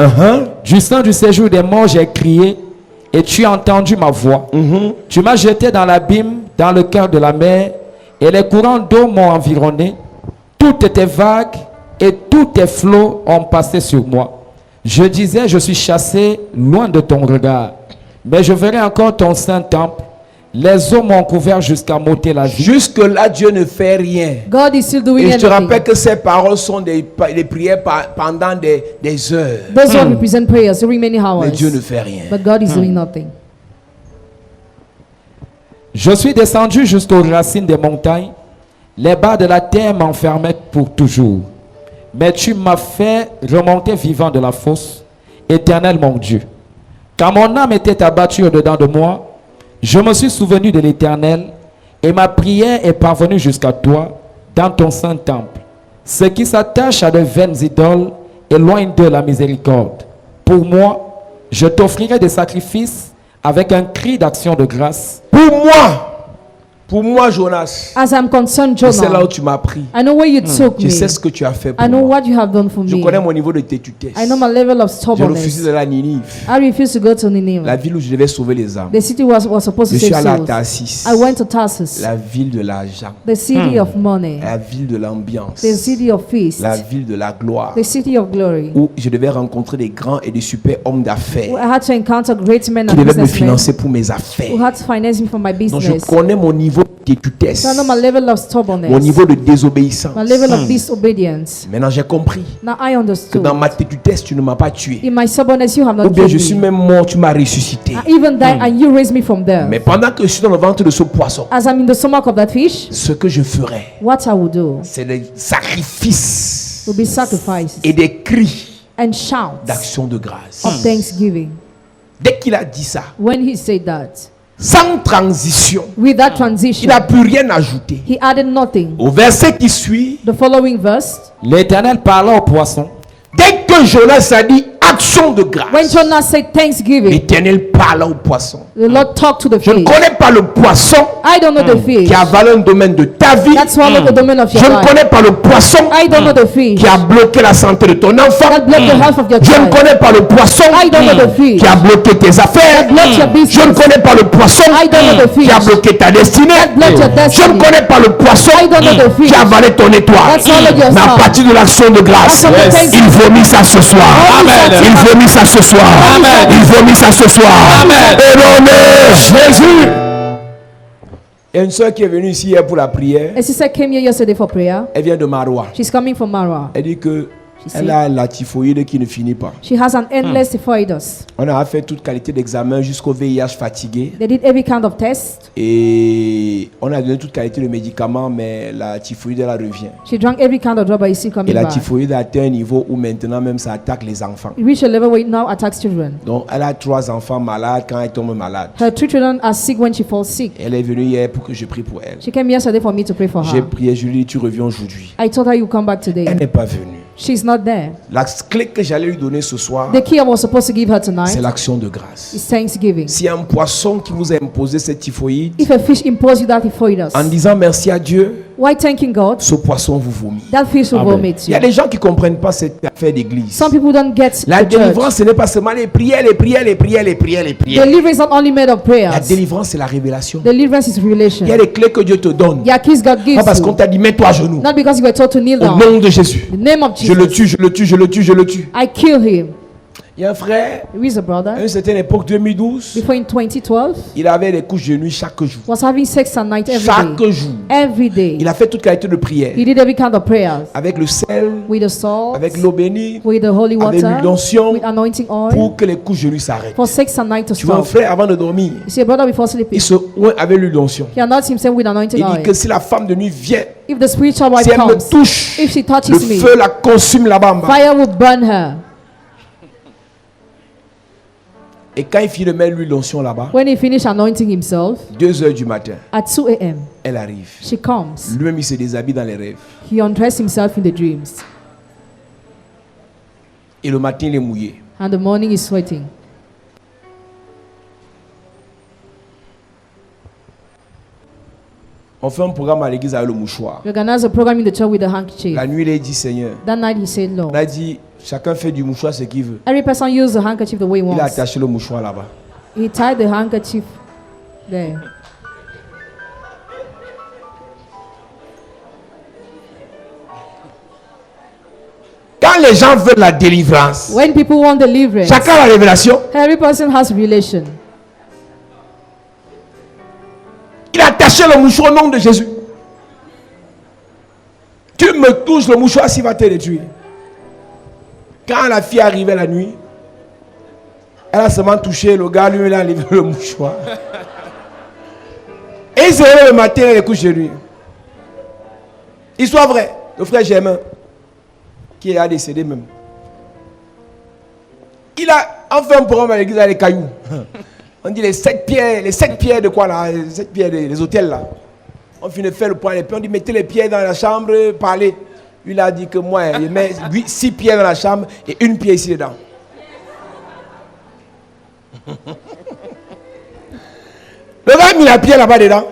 Du sein du séjour des morts j'ai crié et tu as entendu ma voix. Tu m'as jeté dans l'abîme, dans le cœur de la mer et les courants d'eau m'ont environné. Toutes tes vagues et tous tes flots ont passé sur moi. Je disais, je suis chassé loin de ton regard. Mais je verrai encore ton saint temple. Les eaux m'ont couvert jusqu'à m'ôter la vie. Jusque-là, Dieu ne fait rien. God is still doing Et je te everything. rappelle que ces paroles sont des prières pendant des heures. Those one represent prayers during many hours. Mais Dieu ne fait rien. But God is doing nothing. Je suis descendu jusqu'aux racines des montagnes. Les bas de la terre m'enfermaient pour toujours. Mais tu m'as fait remonter vivant de la fosse, Éternel mon Dieu. Quand mon âme était abattue au-dedans de moi, je me suis souvenu de l'Éternel et ma prière est parvenue jusqu'à toi dans ton saint temple. Ceux qui s'attachent à de vaines idoles, éloignent de la miséricorde. Pour moi, je t'offrirai des sacrifices avec un cri d'action de grâce. Pour moi, Pour moi, Jonas, As I'm concerned, je sais là où Jonah, tu m'as pris. I know where you took Je me. sais ce que tu as fait pour I know moi. what you have done for Je me. connais mon niveau de tétutesse. I know my level of Je refuse stubbornness. de la Ninive, I refuse to go to Nineveh. la ville où je devais sauver les âmes. The city was supposed Je to suis save allé à souls. Tarsis, I went to Tarsus, la ville de l'argent, the city of money, la ville de l'ambiance, the city of feast, la ville de la gloire, the city of glory. où je devais rencontrer des grands et des super hommes d'affaires I had to encounter great men qui and devaient me businessmen financer pour mes affaires. who had to finance me for my Donc je business. connais mon niveau de tétutesse, So I know my level of mon stubbornness, niveau de désobéissance. my level of disobedience. Maintenant j'ai compris Now I que understood. dans ma tétutesse tu ne m'as pas tué. In my stubbornness, you have Ou not bien je killed suis me. même mort, tu m'as ressuscité. I even died and you raised me from there. Mais pendant que je suis dans le ventre de ce poisson, As I'm in the stomach of that fish, ce que je ferai, what I will do c'est des sacrifices will be sacrifices et des cris and shouts d'action de grâce. of thanksgiving. Dès qu'il a dit ça, When he said that, sans transition, with that il transition, n'a plus rien ajouté. he added nothing. Au verset qui suit, The following verse, L'Éternel parla au poisson. dès que Jonas a dit action de when grâce, Jonah said thanksgiving, l'Éternel parla au poisson. the Lord talked to the Je ne fish. connais pas le poisson I don't know the fish qui a avalé un domaine de ta vie. that swallowed the domain of Je your ne life. connais pas le poisson I don't know the fish qui a bloqué la santé de ton enfant. that blocked the health of your Je ne child. connais pas le poisson I don't know the fish qui a bloqué tes affaires. that blocked your Je ne business. connais pas le poisson I don't know the qui a fish bloqué ta destinée. blocked your Je destiny. ne connais pas le poisson I don't know the fish qui a avalé ton étoile. that swallowed your Mais à son. partir de l'action de grâce, After the thanksgiving, il vomit ça ce soir. Amen. Il vomit ça ce soir. Amen. Il vomit ça ce soir. Et l'on est Jésus. Il y a une soeur qui est venue ici hier pour la prière. a sister came here yesterday for prayer. Elle vient de Maroua. She's coming from Mara. Elle dit que She elle said a la typhoïde qui ne finit pas. she has an endless typhoidus. On a fait toute qualité d'examen jusqu'au VIH fatigué. They did every kind of test. Et on a donné toute qualité de médicaments, mais la typhoïde elle revient. She drank every kind of drug, but it's still Et coming la back. typhoïde a atteint un niveau où maintenant même ça attaque les enfants. It reached a level where it now attacks children. Donc elle a 3 enfants malades quand elle tombe malade. Her 3 children are sick when she falls sick. Elle est venue hier pour que je prie pour elle. She came yesterday for me to pray for J'ai her. prié, je lui ai dit tu reviens aujourd'hui. I told her you come back today. Elle n'est pas venue. She's not there. La clé que j'allais lui donner ce soir, The key I was supposed to give her c'est tonight l'action de grâce. is thanksgiving. S'il y a un poisson qui vous a imposé cette typhoïde, If a fish imposed you that typhoidus, en disant merci à Dieu, why thanking God? ce poisson vous vomit. That fish will Amen. vomit Il y a you. des gens qui ne comprennent pas cette affaire d'église. Some people don't get La the church. délivrance, ce n'est pas seulement les prières, les prières, les prières, les prières, les prières. Deliverance is not only made of La prayers. délivrance, c'est la révélation. Deliverance is relation. Il y a des clés que Dieu te donne. Yeah, keys God Pas gives parce qu'on you. t'a dit mets-toi à genoux. Not because you were told to kneel Au down. nom de Jésus. The name of Je le Jesus. tue, je le tue, je le tue, je le tue. I kill him. Il y a un frère, He is a à brother. une certaine époque, 2012, Before in 2012, il avait des couches de nuit chaque jour. was having sex at night every Chaque day. jour. Every day. Il a fait toute qualité de prière. He did every kind of prayers. Avec le sel, With the salt, avec l'eau bénie, with the holy avec water, l'onction, with anointing oil, pour que les couches de nuit s'arrêtent. for sex at night to Tu vois, un stop. frère, avant de dormir, You see, a brother before sleeping, il se oint avec l'onction. he anoints himself with anointing Il dit oil. que si la femme de nuit vient, If the spiritual wife si elle me comes, touche, if she touches le me, feu la consume là-bas en bas. fire will burn her. Et quand il finit de mettre lui l'onction là-bas, When he finished anointing himself, 2 heures du matin, at 2 a.m., elle arrive. she comes. Lui-même, il se déshabille dans les rêves. He undressed himself in the dreams. Et le matin, il est mouillé. And the morning is sweating. On fait un programme à l'église avec le mouchoir. We organized a program in the church with a handkerchief. La nuit, il a dit, Seigneur, That night he said, on Lord, a dit, chacun fait du mouchoir ce qu'il veut. every person use the handkerchief the way he Il a wants. attaché le mouchoir là-bas. He tied the handkerchief there. Quand les gens veulent la délivrance, When people want deliverance, chacun a la révélation. every person has relation. Il a attaché le mouchoir au nom de Jésus. Tu me touches, le mouchoir, s'il va te détruire. Quand la fille arrivait la nuit, elle a seulement touché, le gars lui, il a enlevé le mouchoir. Et il s'est levé le matin, il couche chez lui. Histoire vraie, le frère Germain, qui a décédé même. Il a enfin un programme à l'église avec les cailloux. On dit les 7 pierres de quoi là, les 7 pierres des hôtels là. On finit de faire le point, et puis on dit mettez les pierres dans la chambre, parlez. Lui il a dit que moi, il met 6 pierres dans la chambre et 1 pierre ici dedans. Le gars a mis la pierre là-bas dedans.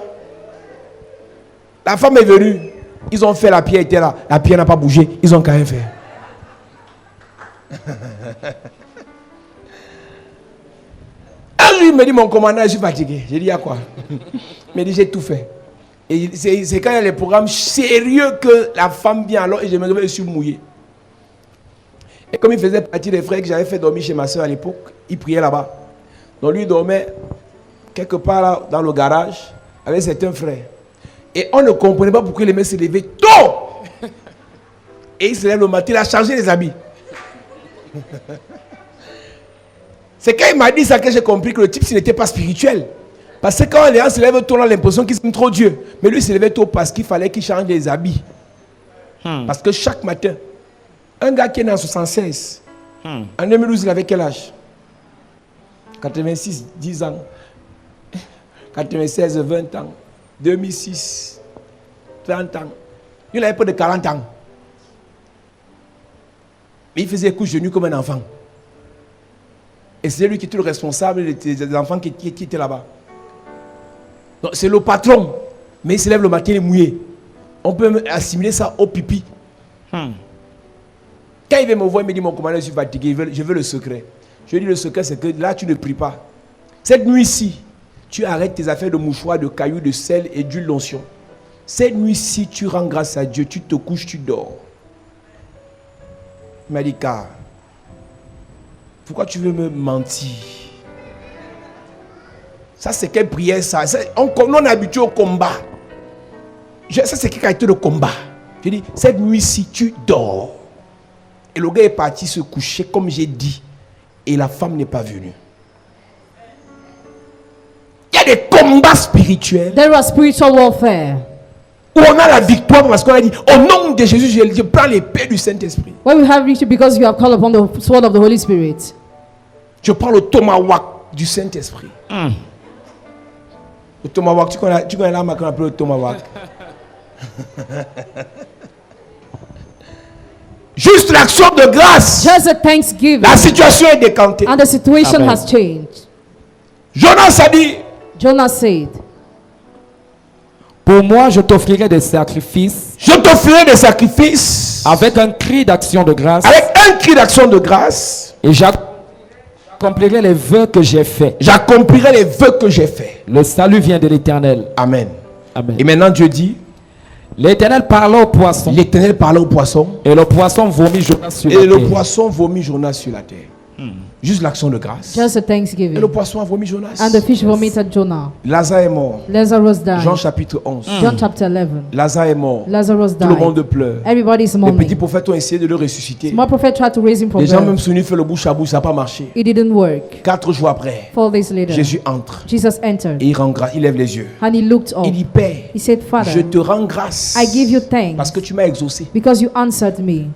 La femme est venue. Ils ont fait, la pierre était là. La pierre n'a pas bougé. Ils ont quand même fait. Un jour, il me dit, mon commandant, je suis fatigué. J'ai dit, à quoi? Il me dit, j'ai tout fait. Et c'est quand il y a les programmes sérieux que la femme vient alors et je me réveille, je suis mouillé. Et comme il faisait partie des frères que j'avais fait dormir chez ma soeur à l'époque, il priait là-bas. Donc lui, il dormait quelque part là, dans le garage avec certains frères. Et on ne comprenait pas pourquoi les mecs se levaient tôt. Et il se lève le matin, il a changé les habits. C'est quand il m'a dit ça que j'ai compris que le type n'était pas spirituel. Parce que quand les gens se lèvent tôt, on a l'impression qu'ils sont trop Dieu. Mais lui, il se levait tôt parce qu'il fallait qu'il change les habits. Parce que chaque matin, un gars qui est né en 76, en 2012, il avait quel âge? 86, 10 ans. 96, 20 ans. 2006, 30 ans. Il avait pas de 40 ans. Mais il faisait couche de nuit comme un enfant. Et c'est lui qui était le responsable des enfants qui étaient là-bas. Donc c'est le patron. Mais il se lève le matin, il est mouillé. On peut assimiler ça au pipi. Quand il vient me voir, il me dit, mon commandant, je suis fatigué, je veux le secret. Je lui dis, le secret, c'est que là, tu ne pries pas. Cette nuit-ci, tu arrêtes tes affaires de mouchoirs, de cailloux, de sel et d'huile d'onction. Cette nuit-ci, tu rends grâce à Dieu, tu te couches, tu dors. Il m'a dit, car, pourquoi tu veux me mentir? Ça, c'est quelle prière, ça? On est habitué au combat. Ça, c'est quelle qualité de combat? Je dis, cette nuit-ci, tu dors. Et le gars est parti se coucher, comme j'ai dit. Et la femme n'est pas venue. Il y a des combats spirituels. There was spiritual warfare. Où on a la victoire parce qu'on a dit, au nom de Jésus, je prends l'épée du Saint-Esprit. When we have victory because you have called upon the sword of the Holy Spirit. Je prends le tomahawk du Saint-Esprit. Le tomahawk, tu connais l'arme qu'on appelle le tomahawk. Juste l'action de grâce. Just a thanksgiving. La situation est décantée. And the situation Amen. has changed. Jonas a dit, Jonah said, Pour moi, je t'offrirai des sacrifices je t'offrirai des sacrifices avec un cri d'action de grâce avec un cri d'action de grâce. et j'accomplirai les vœux que j'ai faits. J'accomplirai les vœux que j'ai faits. Le salut vient de l'Éternel. Amen. Amen. Et maintenant Dieu dit, L'Éternel parla au poisson l'Éternel parlait au poisson et le poisson vomit Jonas sur la et le terre. poisson vomit Jonas sur la terre. Juste l'action de grâce. just a Et le thanksgiving. poisson a vomi Jonas. And the fish vomited Jonah. Lazare est mort. Lazarus died. Jean chapitre 11. John chapter 11. Lazare est mort. Lazarus Tout le died. monde pleure. Everybody's Les mourning. petits prophètes ont essayé de le ressusciter. Small prophet tried to raise him from Les gens même death. sont venus faire le bouche à bouche, ça n'a pas marché. It didn't work. 4 jours après, 4 days later, Jésus entre Jesus entered et il rend grâce. Il lève les yeux. and he looked up. Il dit, Père, He said, je Father, te rends grâce I give you thanks parce que tu m'as exaucé. because you answered me.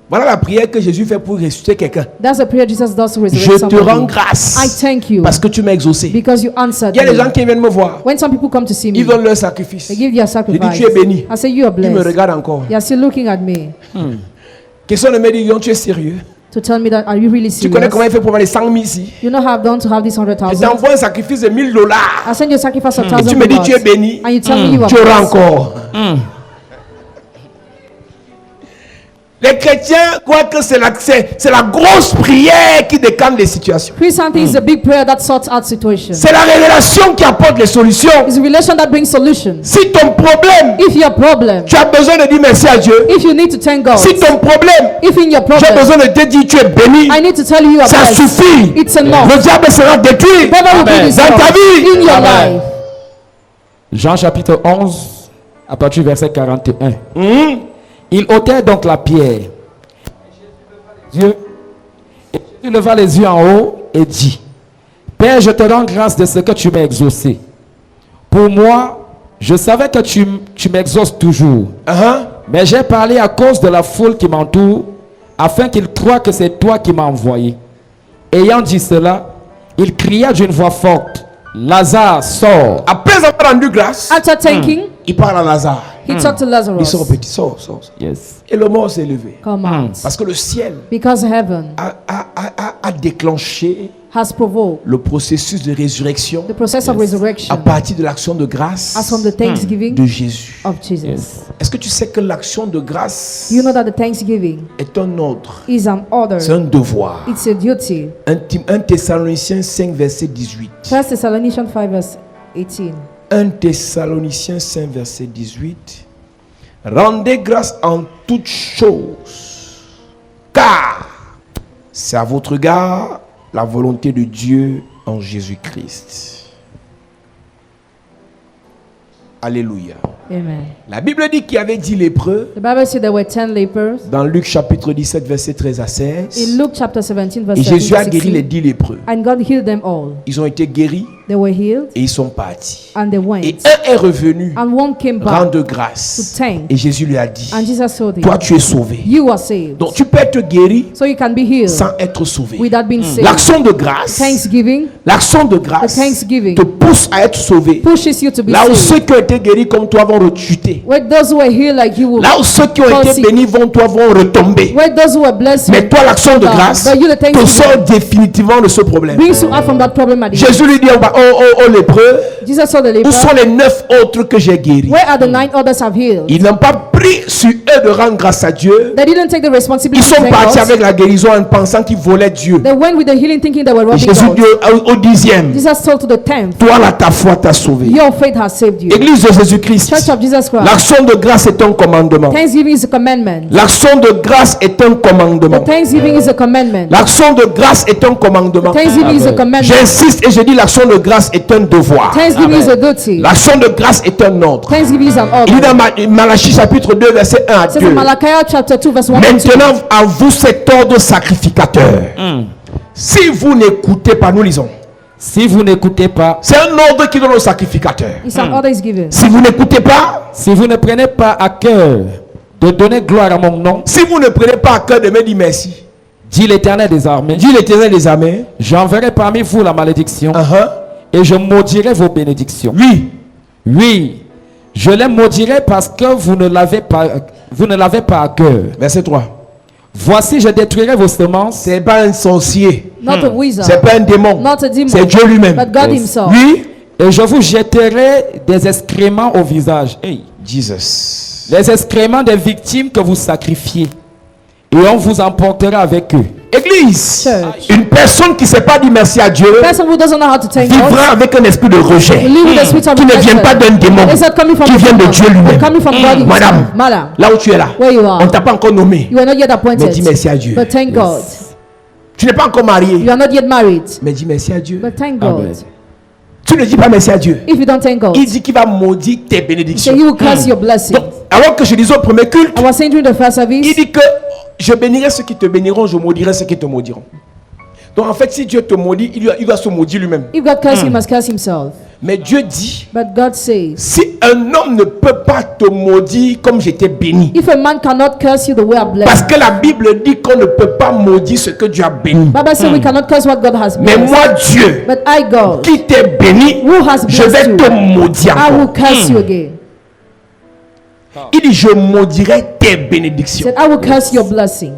Voilà la prière que Jésus fait pour ressusciter quelqu'un. That's the prayer Jesus does to resurrect Je te somebody. rends grâce I thank you parce que tu m'as exaucé. because you answered Il y a des gens me. qui viennent me voir. When some people come to see me, Ils donnent leur sacrifice. they give their Je sacrifice. dis, tu es béni. I say, you are Ils me blessed. regardent encore. You are still looking at me Question de me dire, tu es sérieux? to tell me that, are you really Tu connais serious? comment il fait pour avoir les 100 000 ici? You know how I've done to have this Je 100,000? t'envoie un sacrifice de $1000. I send you a sacrifice of Et 1,000 tu me dis, tu es dollars. béni. And you tell me you are Tu auras blessed. encore. Les chrétiens croient que c'est la grosse prière qui décante les situations. Christianity is a big prayer that sorts out situations. C'est la révélation qui apporte les solutions. It's a relation that brings solutions. Si ton problème, If your problem, tu as besoin de dire merci à Dieu. if you need to thank God, Si ton problème, if in your tu as problem, besoin de te dire tu es béni, I need to tell you you are ça blessed. suffit. It's enough. Le diable sera détruit Devil will be Amen. dans ta dissolved vie. in your Amen. life. Jean chapitre 11, à partir du verset 41. Il ôtait donc la pierre. Dieu il leva les yeux en haut et dit, Père, je te rends grâce de ce que tu m'as exaucé. Pour moi, je savais que tu m'exauces toujours. Mais j'ai parlé à cause de la foule qui m'entoure, afin qu'ils croient que c'est toi qui m'as envoyé. Ayant dit cela, il cria d'une voix forte, Lazare, sors. Après avoir rendu grâce, After thanking, il parle à Lazare. he talked to Il Lazarus. sort petit, sort. Yes. Et le mort s'est levé. Come out. Parce que le ciel Because heaven a déclenché has provoked le processus de résurrection the process of à resurrection partir de l'action de grâce as from the thanksgiving de Jésus. of Jesus. Yes. Est-ce que tu sais que l'action de grâce You know that the thanksgiving est un ordre, is an order, c'est un devoir? it's a duty. 1 Thessaloniciens 5 verset 18. 1 Thessalonians 5 verse 18. 1 Thessaloniciens 5 verset 18. Rendez grâce en toutes choses, car c'est à votre égard la volonté de Dieu en Jésus-Christ. Alléluia. Amen. La Bible dit qu'il y avait 10 lépreux The Bible said there were 10 lepers. dans Luc chapitre 17 verset 13 à In 16. Luke chapter 17 verse Et 13 Jésus a to guéri les 16, 10 lépreux. and God healed them all. Ils ont été guéris They were healed et ils sont partis. and they went. Et un est revenu And one came back rendre grâce. to thank. Et Jésus lui a dit, And Jesus told him, toi tu es sauvé. you are saved. Donc tu peux être guéri So you can be healed sans être sauvé. without being saved. L'action de grâce, Thanksgiving l'action de grâce The thanksgiving te pousse à être sauvé. pushes you to be Là où ceux saved. qui ont été guéris comme toi vont rechuter. Where those who were healed like you will Là où ceux qui ont fall été sick. bénis vont retomber. Where those who were blessed Mais toi, l'action de down. grâce But you the te thanksgiving sort définitivement de ce problème. brings you out from that problem at the end. Jésus lui dit aux lépreux, Jesus saw the où leper. sont les 9 autres que j'ai guéris? Where are the 9 others have healed? Ils n'ont pas pris sur eux de rendre grâce à Dieu. They didn't take the Ils responsibility to sont thank partis God. avec la guérison en pensant qu'ils volaient Dieu. They went with the healing thinking they were Et robbing Jésus dit God. au 10e, Jesus told to the 10th, toi là, ta foi t'a sauvé. your faith has saved you. Église de Jésus-Christ, Church of Jesus Christ. l'action de grâce est un commandement. Thanksgiving is a commandment. L'action de grâce est un commandement. The Thanksgiving is a commandment. L'action de grâce est un commandement. Thanksgiving is a commandment. J'insiste et je dis l'action de grâce est un devoir. Thanksgiving is a duty. L'action de grâce est un ordre. Thanksgiving is an Il dit order. dans Malachie chapitre 2 verset 1 à It says 2. in Malachi chapter 2 verse 1 and 2. Maintenant à vous cet ordre sacrificateur. Si vous n'écoutez pas, nous lisons. Si vous n'écoutez pas, C'est un ordre qui donne au sacrificateur. It's an order is given. Si vous n'écoutez pas, si vous ne prenez pas à cœur de donner gloire à mon nom, si vous ne prenez pas à cœur de me dire merci, dit l'Éternel des armées, dit l'Éternel des armées, j'enverrai parmi vous la malédiction et je maudirai vos bénédictions. oui, Oui, je les maudirai parce que vous ne l'avez pas à cœur. verset 3. Voici, je détruirai vos semences. C'est pas un sorcier, Not a wizard. c'est pas un démon, Not a demon. c'est Dieu lui-même. But God Yes. himself. Oui, Et je vous jetterai des excréments au visage. Hey. Jesus. Les excréments des victimes que vous sacrifiez. Et on vous emportera avec eux. Église, Church. une personne qui ne sait pas dire merci à Dieu Person who doesn't know how to thank God vivra avec un esprit de rejet will live with the spirit of qui ne vient rejection. pas d'un démon, It's not coming from qui the vient de demon. Dieu lui-même. It's coming from God himself. Madame, Madam, là où tu es là, where you are. on ne t'a pas encore nommé. You are not yet Mais appointed. dis merci à Dieu. But thank God. Tu n'es pas encore marié. You are not yet married. Mais dis merci à Dieu. But thank God. Amen. Tu ne dis pas merci à Dieu. If you don't thank God, Il dit qu'il va maudire tes so bénédictions. he will curse your blessing. Donc, alors que je disais au premier culte, I was saying during the first service, il dit que je bénirai ceux qui te béniront, je maudirai ceux qui te maudiront. Donc en fait, si Dieu te maudit, il va se maudire lui-même. if God curses, he must curse himself. Mais Dieu dit, But God says, si un homme ne peut pas te maudire comme j'étais béni, if a man cannot curse you the way I parce bless, que la Bible dit qu'on ne peut pas maudire ce que Dieu a béni. Bible says we cannot curse what God has Mais blessed. moi, Dieu, But I, God, qui t'ai béni, who has je vais blessed you, te maudire I will encore. curse you again. Il dit, je maudirai tes He bénédictions. said, I will curse your blessings.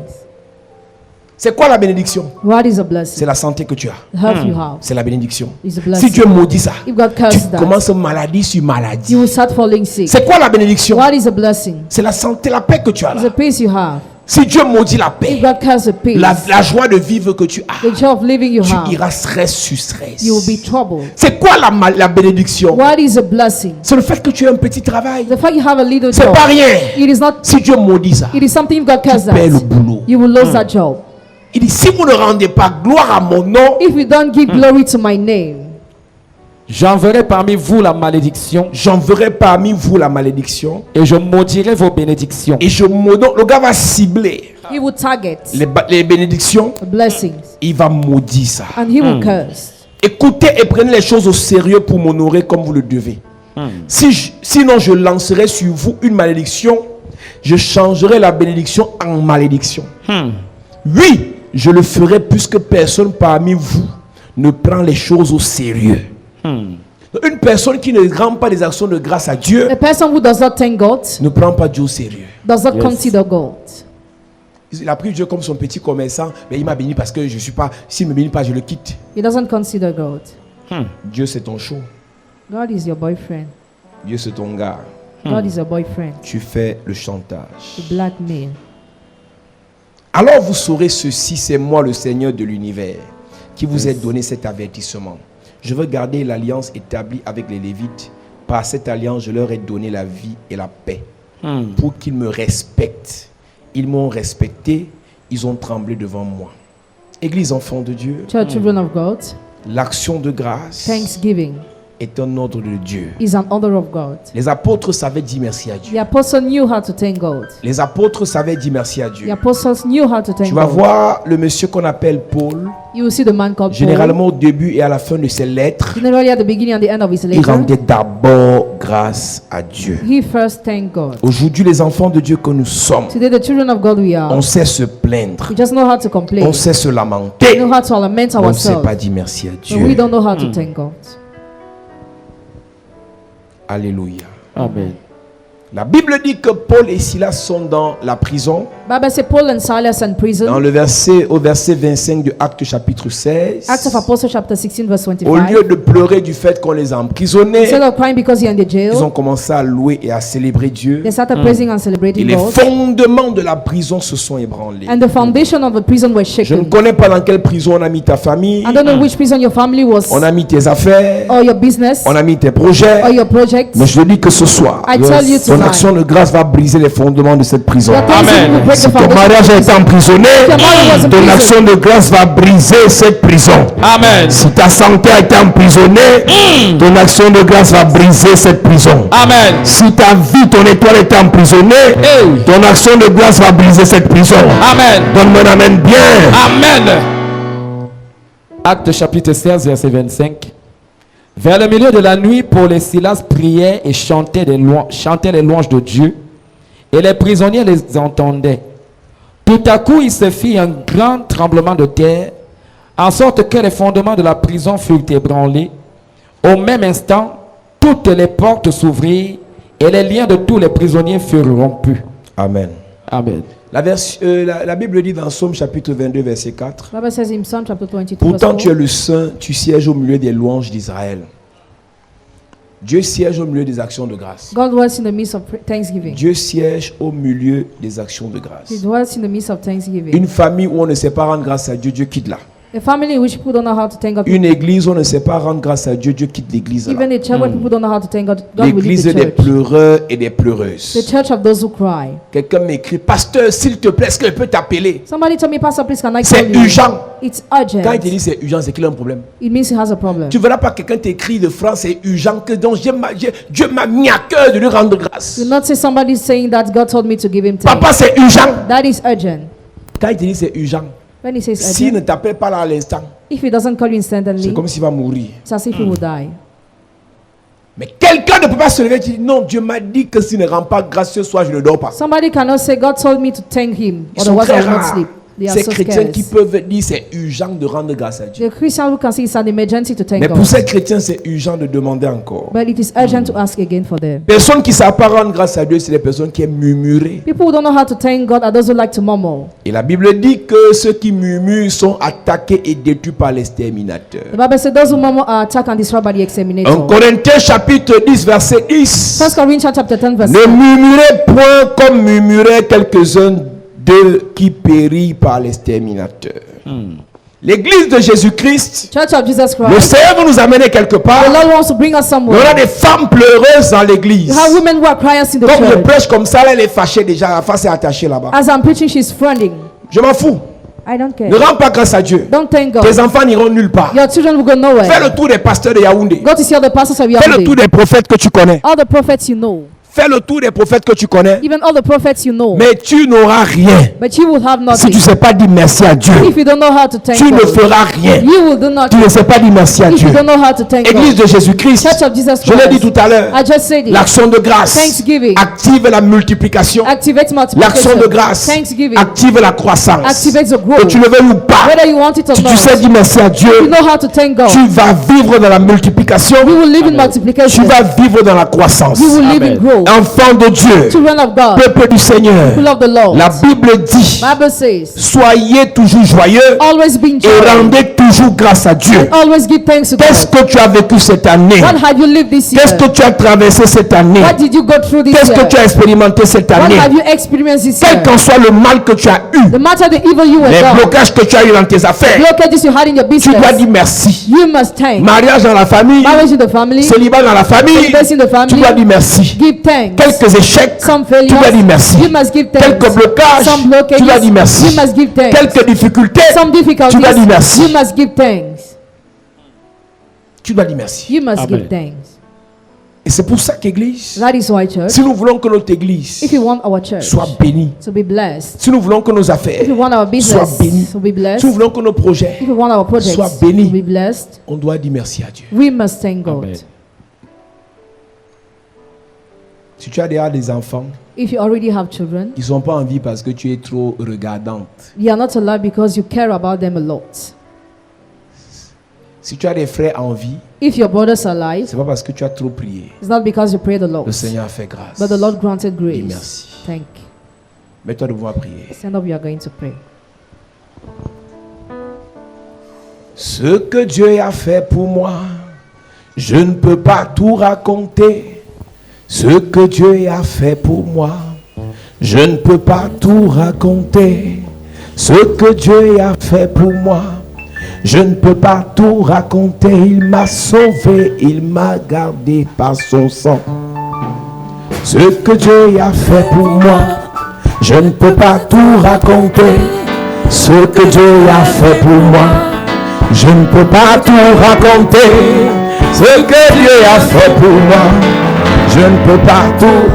C'est quoi la bénédiction? What is a C'est blessing? la santé que tu as. The health you have C'est la bénédiction. is a Si blessing. Dieu maudit ça, If God tu curses that, commences maladie sur you maladie. will start falling sick. C'est quoi la bénédiction? What is a blessing? C'est la santé, la paix que tu as It's là. a peace you have. Si Dieu maudit la If paix, God curses a peace, la joie de vivre que tu as, the joy of living you tu have, iras stress sur stress. you will be troubled. C'est quoi la bénédiction? What is a blessing? C'est le fait que tu aies un petit travail. The fact you have a little C'est job. pas rien. It is not. Si Dieu maudit ça, It is something if God curses tu perds le that. boulot. You will lose that job. Il dit, si vous ne rendez pas gloire à mon nom, If you don't give glory to my name, J'enverrai parmi vous la malédiction j'enverrai parmi vous la malédiction. et je maudirai vos bénédictions. Et je maudis. Le gars va cibler he will target les bénédictions. the blessings Il va maudire ça. and he will curse. Écoutez et prenez les choses au sérieux pour m'honorer comme vous le devez. Sinon, je lancerai sur vous une malédiction. Je changerai la bénédiction en malédiction. Oui, je le ferai puisque personne parmi vous ne prend les choses au sérieux. Une personne qui ne rend pas des actions de grâce à Dieu A person who does not thank God ne prend pas Dieu au sérieux. does not consider God. Il a pris Dieu comme son petit commerçant, mais il m'a béni parce que je suis pas. S'il ne me bénit pas, je le quitte. He doesn't consider God. Dieu, c'est ton show. God is your boyfriend. Dieu, c'est ton gars. God is your boyfriend. Tu fais le chantage. The blackmail. Alors vous saurez ceci, c'est moi le Seigneur de l'univers qui vous ai donné cet avertissement. Je veux garder l'alliance établie avec les Lévites. Par cette alliance, je leur ai donné la vie et la paix pour qu'ils me respectent. Ils m'ont respecté, ils ont tremblé devant moi. Église enfant de Dieu, Children of God, l'action de grâce thanksgiving est un ordre de Dieu. is an order of God. Les apôtres savaient dire merci à Dieu. The apostle knew how to thank God. Les apôtres savaient dire merci à The Dieu. apostles knew how to thank Tu vas God. voir le monsieur qu'on appelle Paul, You will see the man called Paul. généralement au début et à la fin de ses lettres, Generally at the beginning and the end of his il letter, rendait d'abord grâce à Dieu. he first thanked God. Aujourd'hui, les enfants de Dieu que nous sommes, Today the children of God we on are. sait se plaindre, We just know how to complain. on sait se We lamenter, know how to lament mais on ne sait ourselves. pas dire merci à But we Dieu. don't know how to thank God. Alléluia. Amen. La Bible dit que Paul et Silas sont dans la prison. Bible says Paul and Silas in Dans prison. le verset 25 de Actes chapitre 16. Acts of Apostles chapter 16 verse Au 25. lieu de pleurer du fait qu'on les a emprisonnés, Instead of crying because you're in the ils ont jail, commencé à louer et à célébrer Dieu. they started praising and Et celebrating les God. fondements de la prison se sont ébranlés. And the foundation of the prison was Je ne shaken. connais pas dans quelle prison on a mis ta famille, I don't know which prison your family was, on a mis tes affaires, or your business, on a mis tes projets. or your project. Mais je te dis que ce soir, I tell you ton tonight, action de grâce va briser les fondements de cette prison. your thanksgiving will break Si the ton foundation. mariage a été emprisonné, Your marriage was in ton prison. action de grâce va briser cette prison. Amen. Si ta santé a été emprisonnée, ton action de grâce va briser cette prison. Amen. Si ta vie, ton étoile est emprisonnée, Hey. ton action de grâce va briser cette prison. Amen. Donne-moi un amen bien. Amen. Acte chapitre 16, verset 25. Vers le milieu de la nuit, Paul et Silas priaient et chantaient les louanges de Dieu, et les prisonniers les entendaient. Tout à coup, il se fit un grand tremblement de terre, en sorte que les fondements de la prison furent ébranlés. Au même instant, toutes les portes s'ouvrirent, et les liens de tous les prisonniers furent rompus. Amen. Amen. La Bible dit dans Psaume chapitre 22, verset 4. Bible says in Psalm chapter 22 verse Pourtant 4, tu es le saint, tu sièges au milieu des louanges d'Israël. Dieu siège au milieu des actions de grâce. God dwells in the midst of thanksgiving. Dieu siège au milieu des actions de grâce. He dwells in the midst of thanksgiving. Une famille où on ne sait pas rendre grâce à Dieu, Dieu quitte là. A family in which people don't know how to thank God. Une église où on ne sait pas rendre grâce à Dieu, Dieu quitte l'église là. Even a church where people don't know how to thank God, God will leave L'église the des church. pleureurs et des The pleureuses. church of those who cry. Quelqu'un m'écrit, pasteur, s'il te plaît, est-ce que je peux t'appeler? Somebody told me, Pastor, please can I C'est call you? urgent. It's Quand il te urgent. dit c'est urgent, c'est qu'il a un problème. It means he has a problem. Tu ne verras pas quelqu'un t'écrit de France, c'est urgent, que donc Dieu m'a mis à cœur de lui rendre grâce. Do not say somebody saying that God told me to give him Papa, thanks. c'est urgent. That is urgent. Quand il te dit c'est urgent, When he says s'il ne urgent, t'appelle pas là à l'instant, if he doesn't call you c'est instantly, comme s'il va mourir. it's as if he will die. Mais quelqu'un ne peut pas se lever et dire non, Dieu m'a dit que s'il ne rend pas grâce ce soir, je ne dors pas. Somebody cannot say God told me to thank him, Ils sont otherwise I très will not rares. sleep. They are Ces so chrétiens scarce. qui peuvent dire c'est urgent de rendre grâce à Dieu. The Christian who can say it's an emergency to thank Mais pour God, ces chrétiens, c'est urgent de demander encore. but it is urgent to ask again for them. Personnes qui ne savent pas rendre grâce à Dieu, c'est les personnes qui aiment murmurer. People who don't know how to thank God are those who like to murmur. Et la Bible dit que ceux qui murmurent sont attaqués et détruits par l'exterminateur. The Bible says those who murmur are attacked and destroyed by the 1 exterminator. Corinthiens chapitre 10, verset 10. 1 Corinthians chapter 10 verse Ne 10. murmurez point comme murmuraient quelques-uns d'eux qui périssent par l'exterminateur. L'église de Jésus-Christ, Church of Jesus le Christ. Seigneur veut nous amener quelque part. The Lord wants to bring us Mais on a somewhere. des femmes pleureuses dans l'église. You have women who are crying in the Comme je church. prêche comme ça, là, elle est fâchée déjà, la face est attachée là-bas. As I'm preaching, she's fronting. Je m'en fous. I don't care. Ne rends pas grâce à Dieu. Don't thank God. Tes enfants n'iront nulle part. Your children will go Fais nowhere. le tour des pasteurs de Yaoundé. Go to see all the pastors of Fais le tour Yaoundé. des prophètes que tu connais. All the prophets you know. Fais le tour des prophètes que tu connais. Even all the prophets you know. Mais tu n'auras rien. But you will have Si nothing. tu ne sais pas dire merci à Dieu, If you don't know how to thank tu ne God. feras rien. You will do Tu nothing. ne sais pas dire merci à If Dieu. you don't know how to thank Église God. de Jésus-Christ, Church of Jesus je l'ai dit Christ. tout à l'heure, I just said it. l'action de grâce Thanksgiving. active la multiplication. Activate L'action multiplication. de grâce Thanksgiving. active la croissance. Activate the Que growth. tu le veuilles ou pas, Whether you want it or si not. tu sais dire merci à Dieu, You know how to thank God. tu vas vivre dans la multiplication. You will live in Tu multiplication. vas vivre dans la croissance. You will live in growth. enfants de Dieu, children of God, peuple du Seigneur, people of the Lord. la Bible dit, Bible says, soyez toujours joyeux always be in et joy. rendez toujours grâce à Dieu. Always give thanks to Qu'est-ce God. que tu as vécu cette année? What had you lived this year? Qu'est-ce que tu as traversé cette année? What did you go through this Qu'est-ce que year? tu as expérimenté cette What année? have you experienced this Quel year? qu'en soit le mal que tu as eu, No matter the evil you were les done, blocages que tu as eu dans tes affaires, blockages you had in your tu dois business, dire merci. you must thank. Mariage dans la famille, Marriage in the family, célibat dans la famille, celibacy in the tu family, dois dire merci. give thanks. Quelques échecs, Some tu dois dire failures, merci. you must give thanks. Quelques blocages, Some tu dois dire blockages, merci. you must give thanks. Quelques difficultés, Some tu difficulties, dois dire merci. you must give thanks. Tu dois dire merci. You must Amen. give thanks. Et c'est pour ça qu'Église, That is why, church, si nous voulons que notre Église if you want our church soit bénie, to be blessed, si nous voulons que nos affaires if you want our soient business bénies, to be blessed, si nous voulons que nos projets, if you want our projects soient to bénis, be blessed, on doit dire merci à Dieu. we must thank God. Amen. Si tu as déjà des enfants, If you already have children, ils n'ont pas envie parce que tu es trop regardante. you are not alive because you care about them a lot. Si tu as des frères en vie, If your brothers are alive, c'est pas parce que tu as trop prié. it's not because you pray the Lord, Le Seigneur a fait grâce. but the Lord granted Et grace. merci. Thank you. Mets-toi devant à prier. Stand up, we are going to pray. Ce que Dieu a fait pour moi, je ne peux pas tout raconter. Ce que Dieu a fait pour moi, je ne peux pas tout raconter. Ce que Dieu a fait pour moi, je ne peux pas tout raconter. Il m'a sauvé, il m'a gardé par son sang. Ce que Dieu a fait pour moi, je ne peux pas tout raconter. Ce que Dieu a fait pour moi, je ne peux pas tout raconter. Ce que Dieu a fait pour moi, je ne peux pas tout.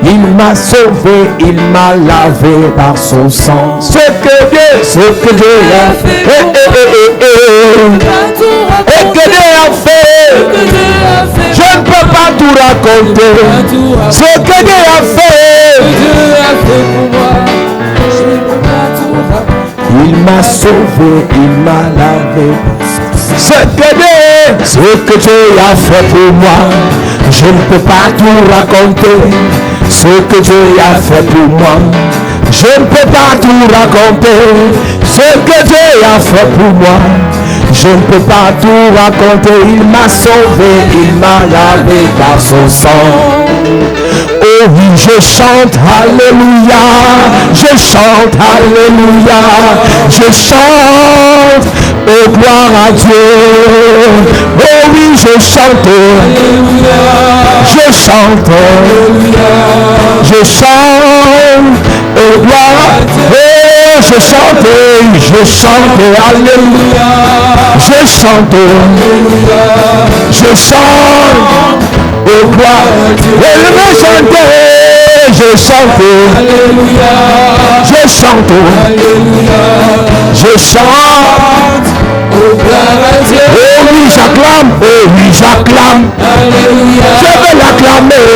Il m'a sauvé, il m'a lavé par son sang. Ce que Dieu a fait, et que Dieu a fait, je ne peux pas tout raconter. Ce que Dieu a fait, il m'a sauvé, il m'a lavé. Ce que Dieu a fait pour moi, je ne peux pas tout raconter. Ce que Dieu a fait pour moi, je ne peux pas tout raconter. Ce que Dieu a fait pour moi, je ne peux pas tout raconter. Il m'a sauvé, il m'a lavé par son sang. Oh oui, je chante Alléluia, je chante Alléluia, je chante, oh gloire à Dieu. Oh oui, je chante Alléluia, je chante Alléluia, je chante, oh gloire à Dieu. Je chante Alléluia, je chante Alléluia, je chante. Oh gloire à Dieu. Et je chante, Alléluia, je chante, Alléluia, je chante, oh gloire à Dieu. Oh oui, j'acclame, oh oui, j'acclame, Alléluia, je vais l'acclamer,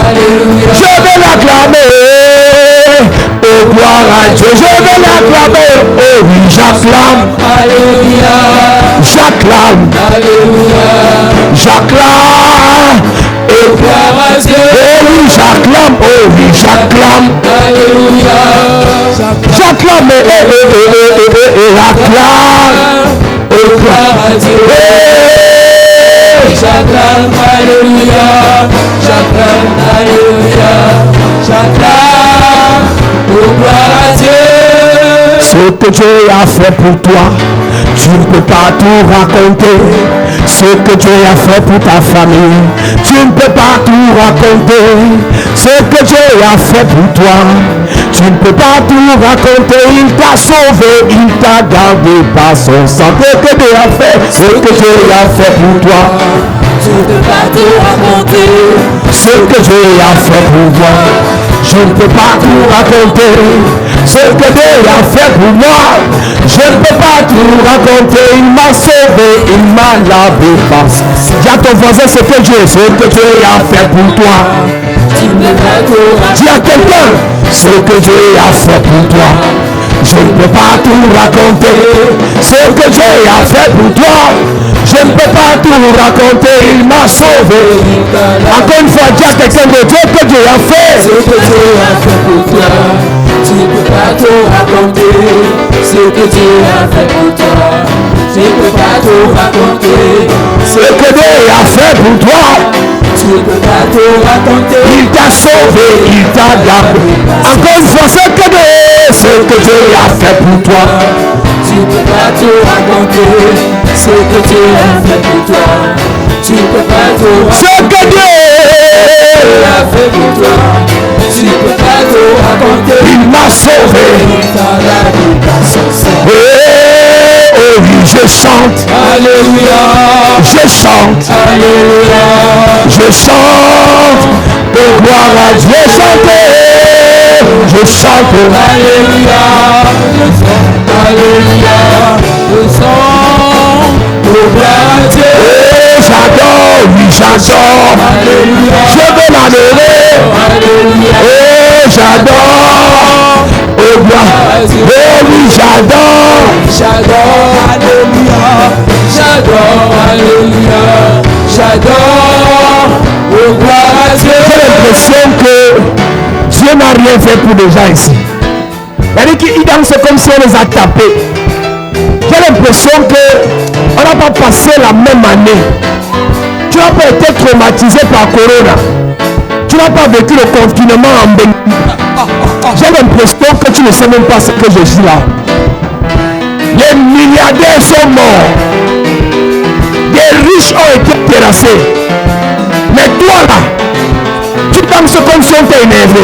Alléluia, je vais l'acclamer, oh gloire à Dieu, je vais l'acclamer, oh oui, j'acclame, Alléluia, j'acclame, Alléluia, j'acclame. Oh gloire à Dieu. Oh oui, j'acclame, oh oui, j'acclame. Alléluia. J'acclame, acclame. Oh gloire à Dieu. J'acclame, alléluia. J'acclame, alléluia. J'acclame, oh gloire à Dieu. Ce que Dieu a fait pour toi, tu ne peux pas tout raconter. Ce que Dieu a fait pour ta famille, tu ne peux pas tout raconter. Ce que Dieu a fait pour toi, tu ne peux pas tout raconter. Il t'a sauvé, il t'a gardé par son sang. Ce que Dieu a fait, ce que Dieu a fait pour toi, tu ne peux pas tout raconter. Ce que Dieu a fait pour toi, je ne peux pas tout raconter. Ce que Dieu a fait pour moi, je ne peux pas tout raconter. Il m'a sauvé, il m'a lavé par son sang. Dis à ton voisin ce que Dieu a fait pour toi. Tu ne peux pas tout raconter. Dis à quelqu'un ce que Dieu a fait pour toi. Je ne peux pas tout raconter ce que Dieu a fait pour toi. Je ne peux pas tout raconter, il m'a sauvé. Encore une fois, dis à quelqu'un de Dieu que Dieu a fait. Ce que Dieu a fait pour toi, tu ne peux pas tout raconter. Ce que Dieu a fait pour toi, tu ne peux pas tout raconter. Ce que Dieu a fait pour toi, tu ne peux pas tout raconter. il t'a sauvé, il t'a gardé. Encore une fois, ce que Dieu a fait pour toi, tu ne peux pas tout raconter. Ce que Dieu a fait pour toi, tu ne peux pas tout raconter. ce que Dieu a fait pour toi, tu ne peux pas tout raconter. il m'a sauvé. Dans la vie, dans son sang. Oh oui, je chante, Alléluia, je chante, Alléluia, je chante. Oh gloire à Dieu, chanter, je chante. Alléluia, Alléluia, le sang, gloire à Dieu. Oh j'adore, oui j'adore. Alléluia, Je veux l'adorer. Alléluia, Oh j'adore. Oh gloire. Oh oui j'adore. j'adore, Alléluia, j'adore, Alléluia, j'adore, oh gloire à Dieu. J'ai l'impression que Dieu n'a rien fait pour les gens ici. C'est-à-dire qu'ils dansent comme si on les a tapés. J'ai l'impression qu'on n'a pas passé la même année. Tu n'as pas été traumatisé par Corona. Tu n'as pas vécu le confinement en Bénin. J'ai l'impression que tu ne sais même pas ce que je dis là. Les milliardaires sont morts. Des riches ont été terrassés. Mais toi là, tu danses comme si on t'a énervé.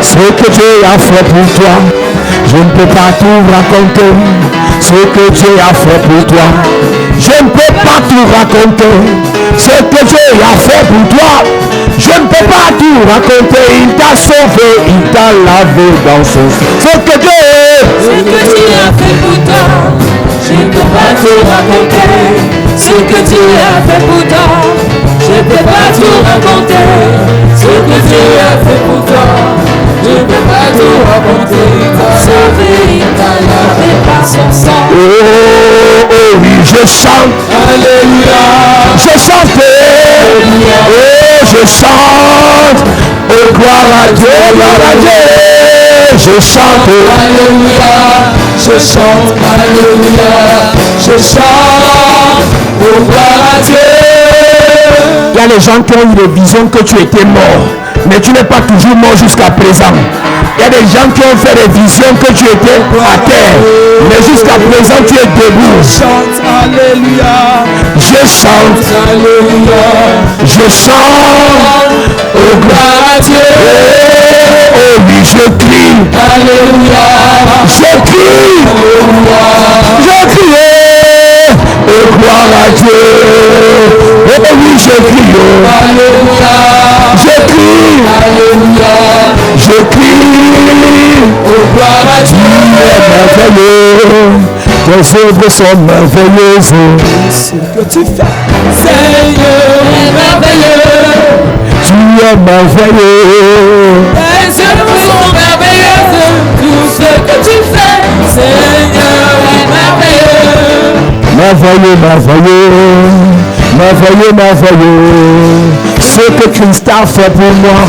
Ce que Dieu a fait pour toi, je ne peux pas tout raconter. Ce que Dieu a fait pour toi, je ne peux pas tout raconter. Ce que Dieu a fait pour toi, je ne peux pas tout raconter. Il t'a sauvé, il t'a lavé dans son sang. Ce que Dieu a fait pour toi, je ne peux pas tout raconter. Ce que Dieu a fait pour toi, je ne peux pas tout raconter. Ce que Dieu a fait pour toi, je ne peux pas tout raconter. Sauvé, il t'a lavé par son sang. oh, oh oui, je chante. Alléluia, Je chante. Oh, je chante. Oh, gloire à Dieu, gloire à Dieu. Je chante. Alléluia, je chante, Alléluia, je chante, oh gloire à Dieu. Il y a les gens qui ont eu des visions que tu étais mort, mais tu n'es pas toujours mort jusqu'à présent. Il y a des gens qui ont fait des visions que tu étais à terre, mais jusqu'à présent tu es debout. Chante, Alléluia, Je chante, Alléluia, je chante, oh gloire à Dieu. Oh oui, je crie, Alléluia, je crie, je crie, oh gloire à Dieu. Oh oui, je crie, oh. Alléluia, Je crie, Alléluia, je crie, oh gloire à tu Dieu. es merveilleux, tes œuvres sont merveilleuses. Ce que tu fais, Seigneur, est merveilleux. Tu es merveilleux, Tes œuvres sont merveilleuses. Tout ce que tu fais, Seigneur, est merveilleux. merveilleux, merveilleux, merveilleux, merveilleux. Ce que Christ a fait pour moi,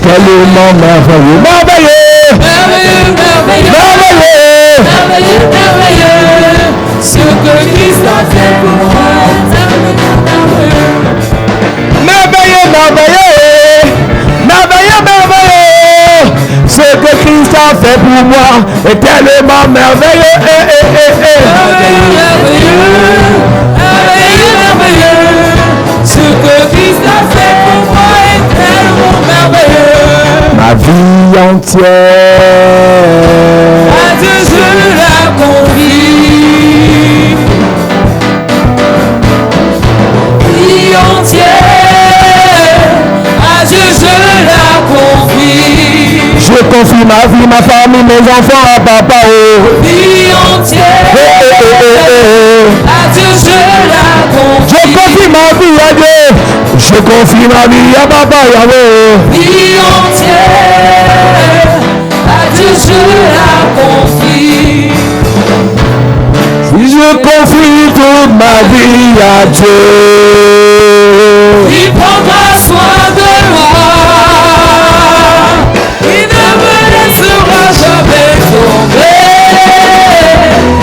tellement merveilleux, merveilleux, Merveilleux, merveilleux, merveilleux. merveilleux, merveilleux. Ce que Christ a fait pour moi, merveilleux, merveilleux. Merveilleux, merveilleux, merveilleux, merveilleux. Ce que Christ a fait pour moi est tellement merveilleux. Merveilleux, merveilleux, merveilleux, merveilleux. Ce que Christ a fait pour moi est tellement merveilleux. Ma vie entière, À Dieu je la confie. Vie entière, à Dieu je la confie. je confie ma vie, ma famille, mes enfants à papa. Oh. Vie entière, à Dieu je la Je confie. confie ma vie à Dieu. Je confie ma vie à Papa Yahweh. Vie entière, à Dieu je la confie. Si je confie toute ma vie à Dieu, Il prendra soin de moi. Il ne me laissera jamais tomber.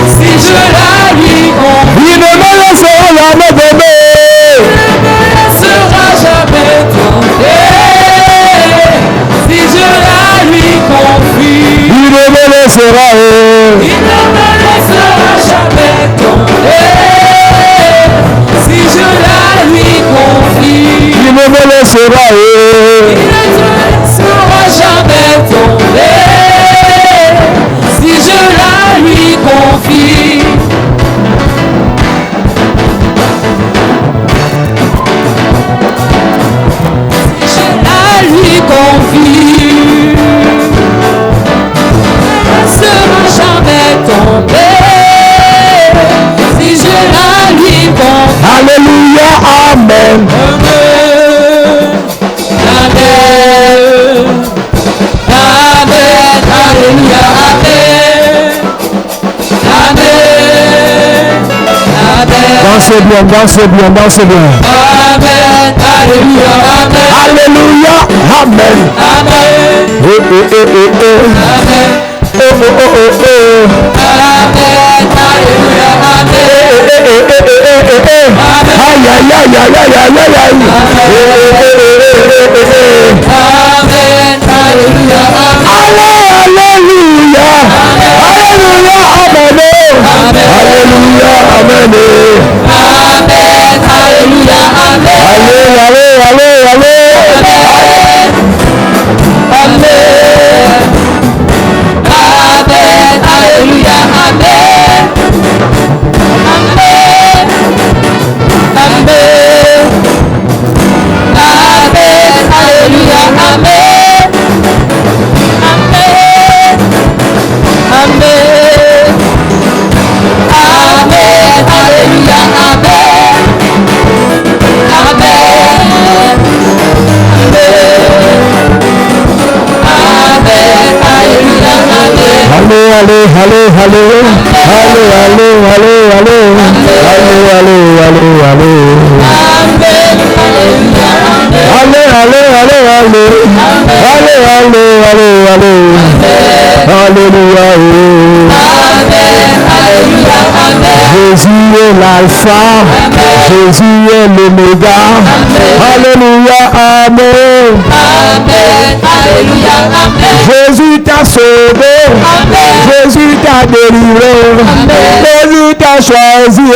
Si je la lui confie, il ne me laissera jamais tomber. il ne me laissera jamais tomber. Si je la lui confie, Il ne me laissera. il ne me laissera jamais tomber. Si je la lui confie, Il ne me laissera. il ne te laissera jamais tomber. Si je la lui confie, si je la lui confie, il ne sera jamais tomber. Si je la lui confie. Alléluia, Amen. Amen. Amen. Alléluia. Amen. Amen. Dansez bien, dansez bien, dansez bien. Amen. Alléluia. Amen. Alléluia, Amen. Amen. Oh, oh, oh, oh, oh. Amen. Oh, oh, oh, oh, oh. Amen. Alléluia. Amen. Aïe, aïe, aïe, aïe, aïe, aïe, aïe, aïe. Amen. Alléluia. Alléluia. Alléluia, Amen. Alléluia, Amen. Amen. Alléluia. Amen. Allez, allez, allez, allez. Amen. Amen. Alléluia. Amen. Amen. Amen. Amen. Alléluia. Amen. Amen. Amen. Amen. Alléluia. Amen. Amen. Allez, allez, allez, allez. Allez, allez, allez, allez. Allez, allez, allez, allez. Allez, allez, allez, allez. Allez, allez, allez, allez. Alléluia. Jésus est l'alpha, Jésus est l'oméga. Alléluia, Amen. Jésus t'a sauvé, Jésus t'a délivré, Jésus t'a choisi,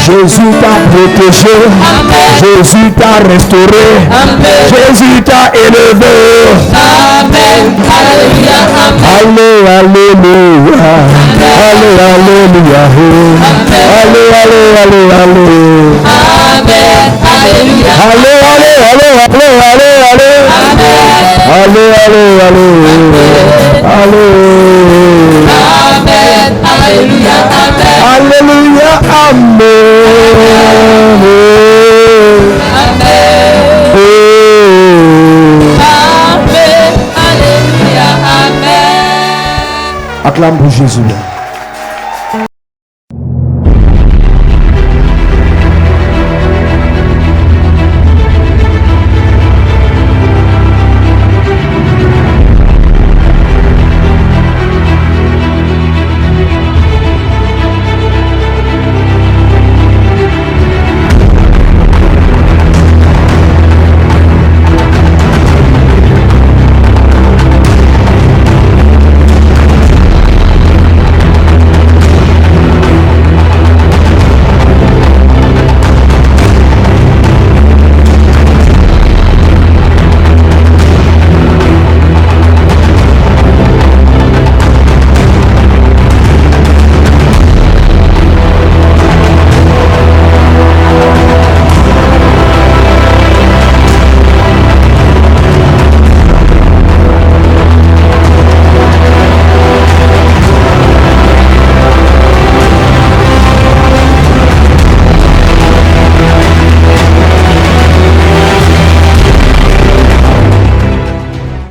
Jésus t'a protégé, Jésus t'a restauré, Jésus t'a élevé. Allez, alléluia, allez, alléluia, allez, allez, allez, allez. Allez, allez, allez, allez, allez, allez. Allez, allez, allez. Allez. Alléluia, Amen. Acclame pour Jésus.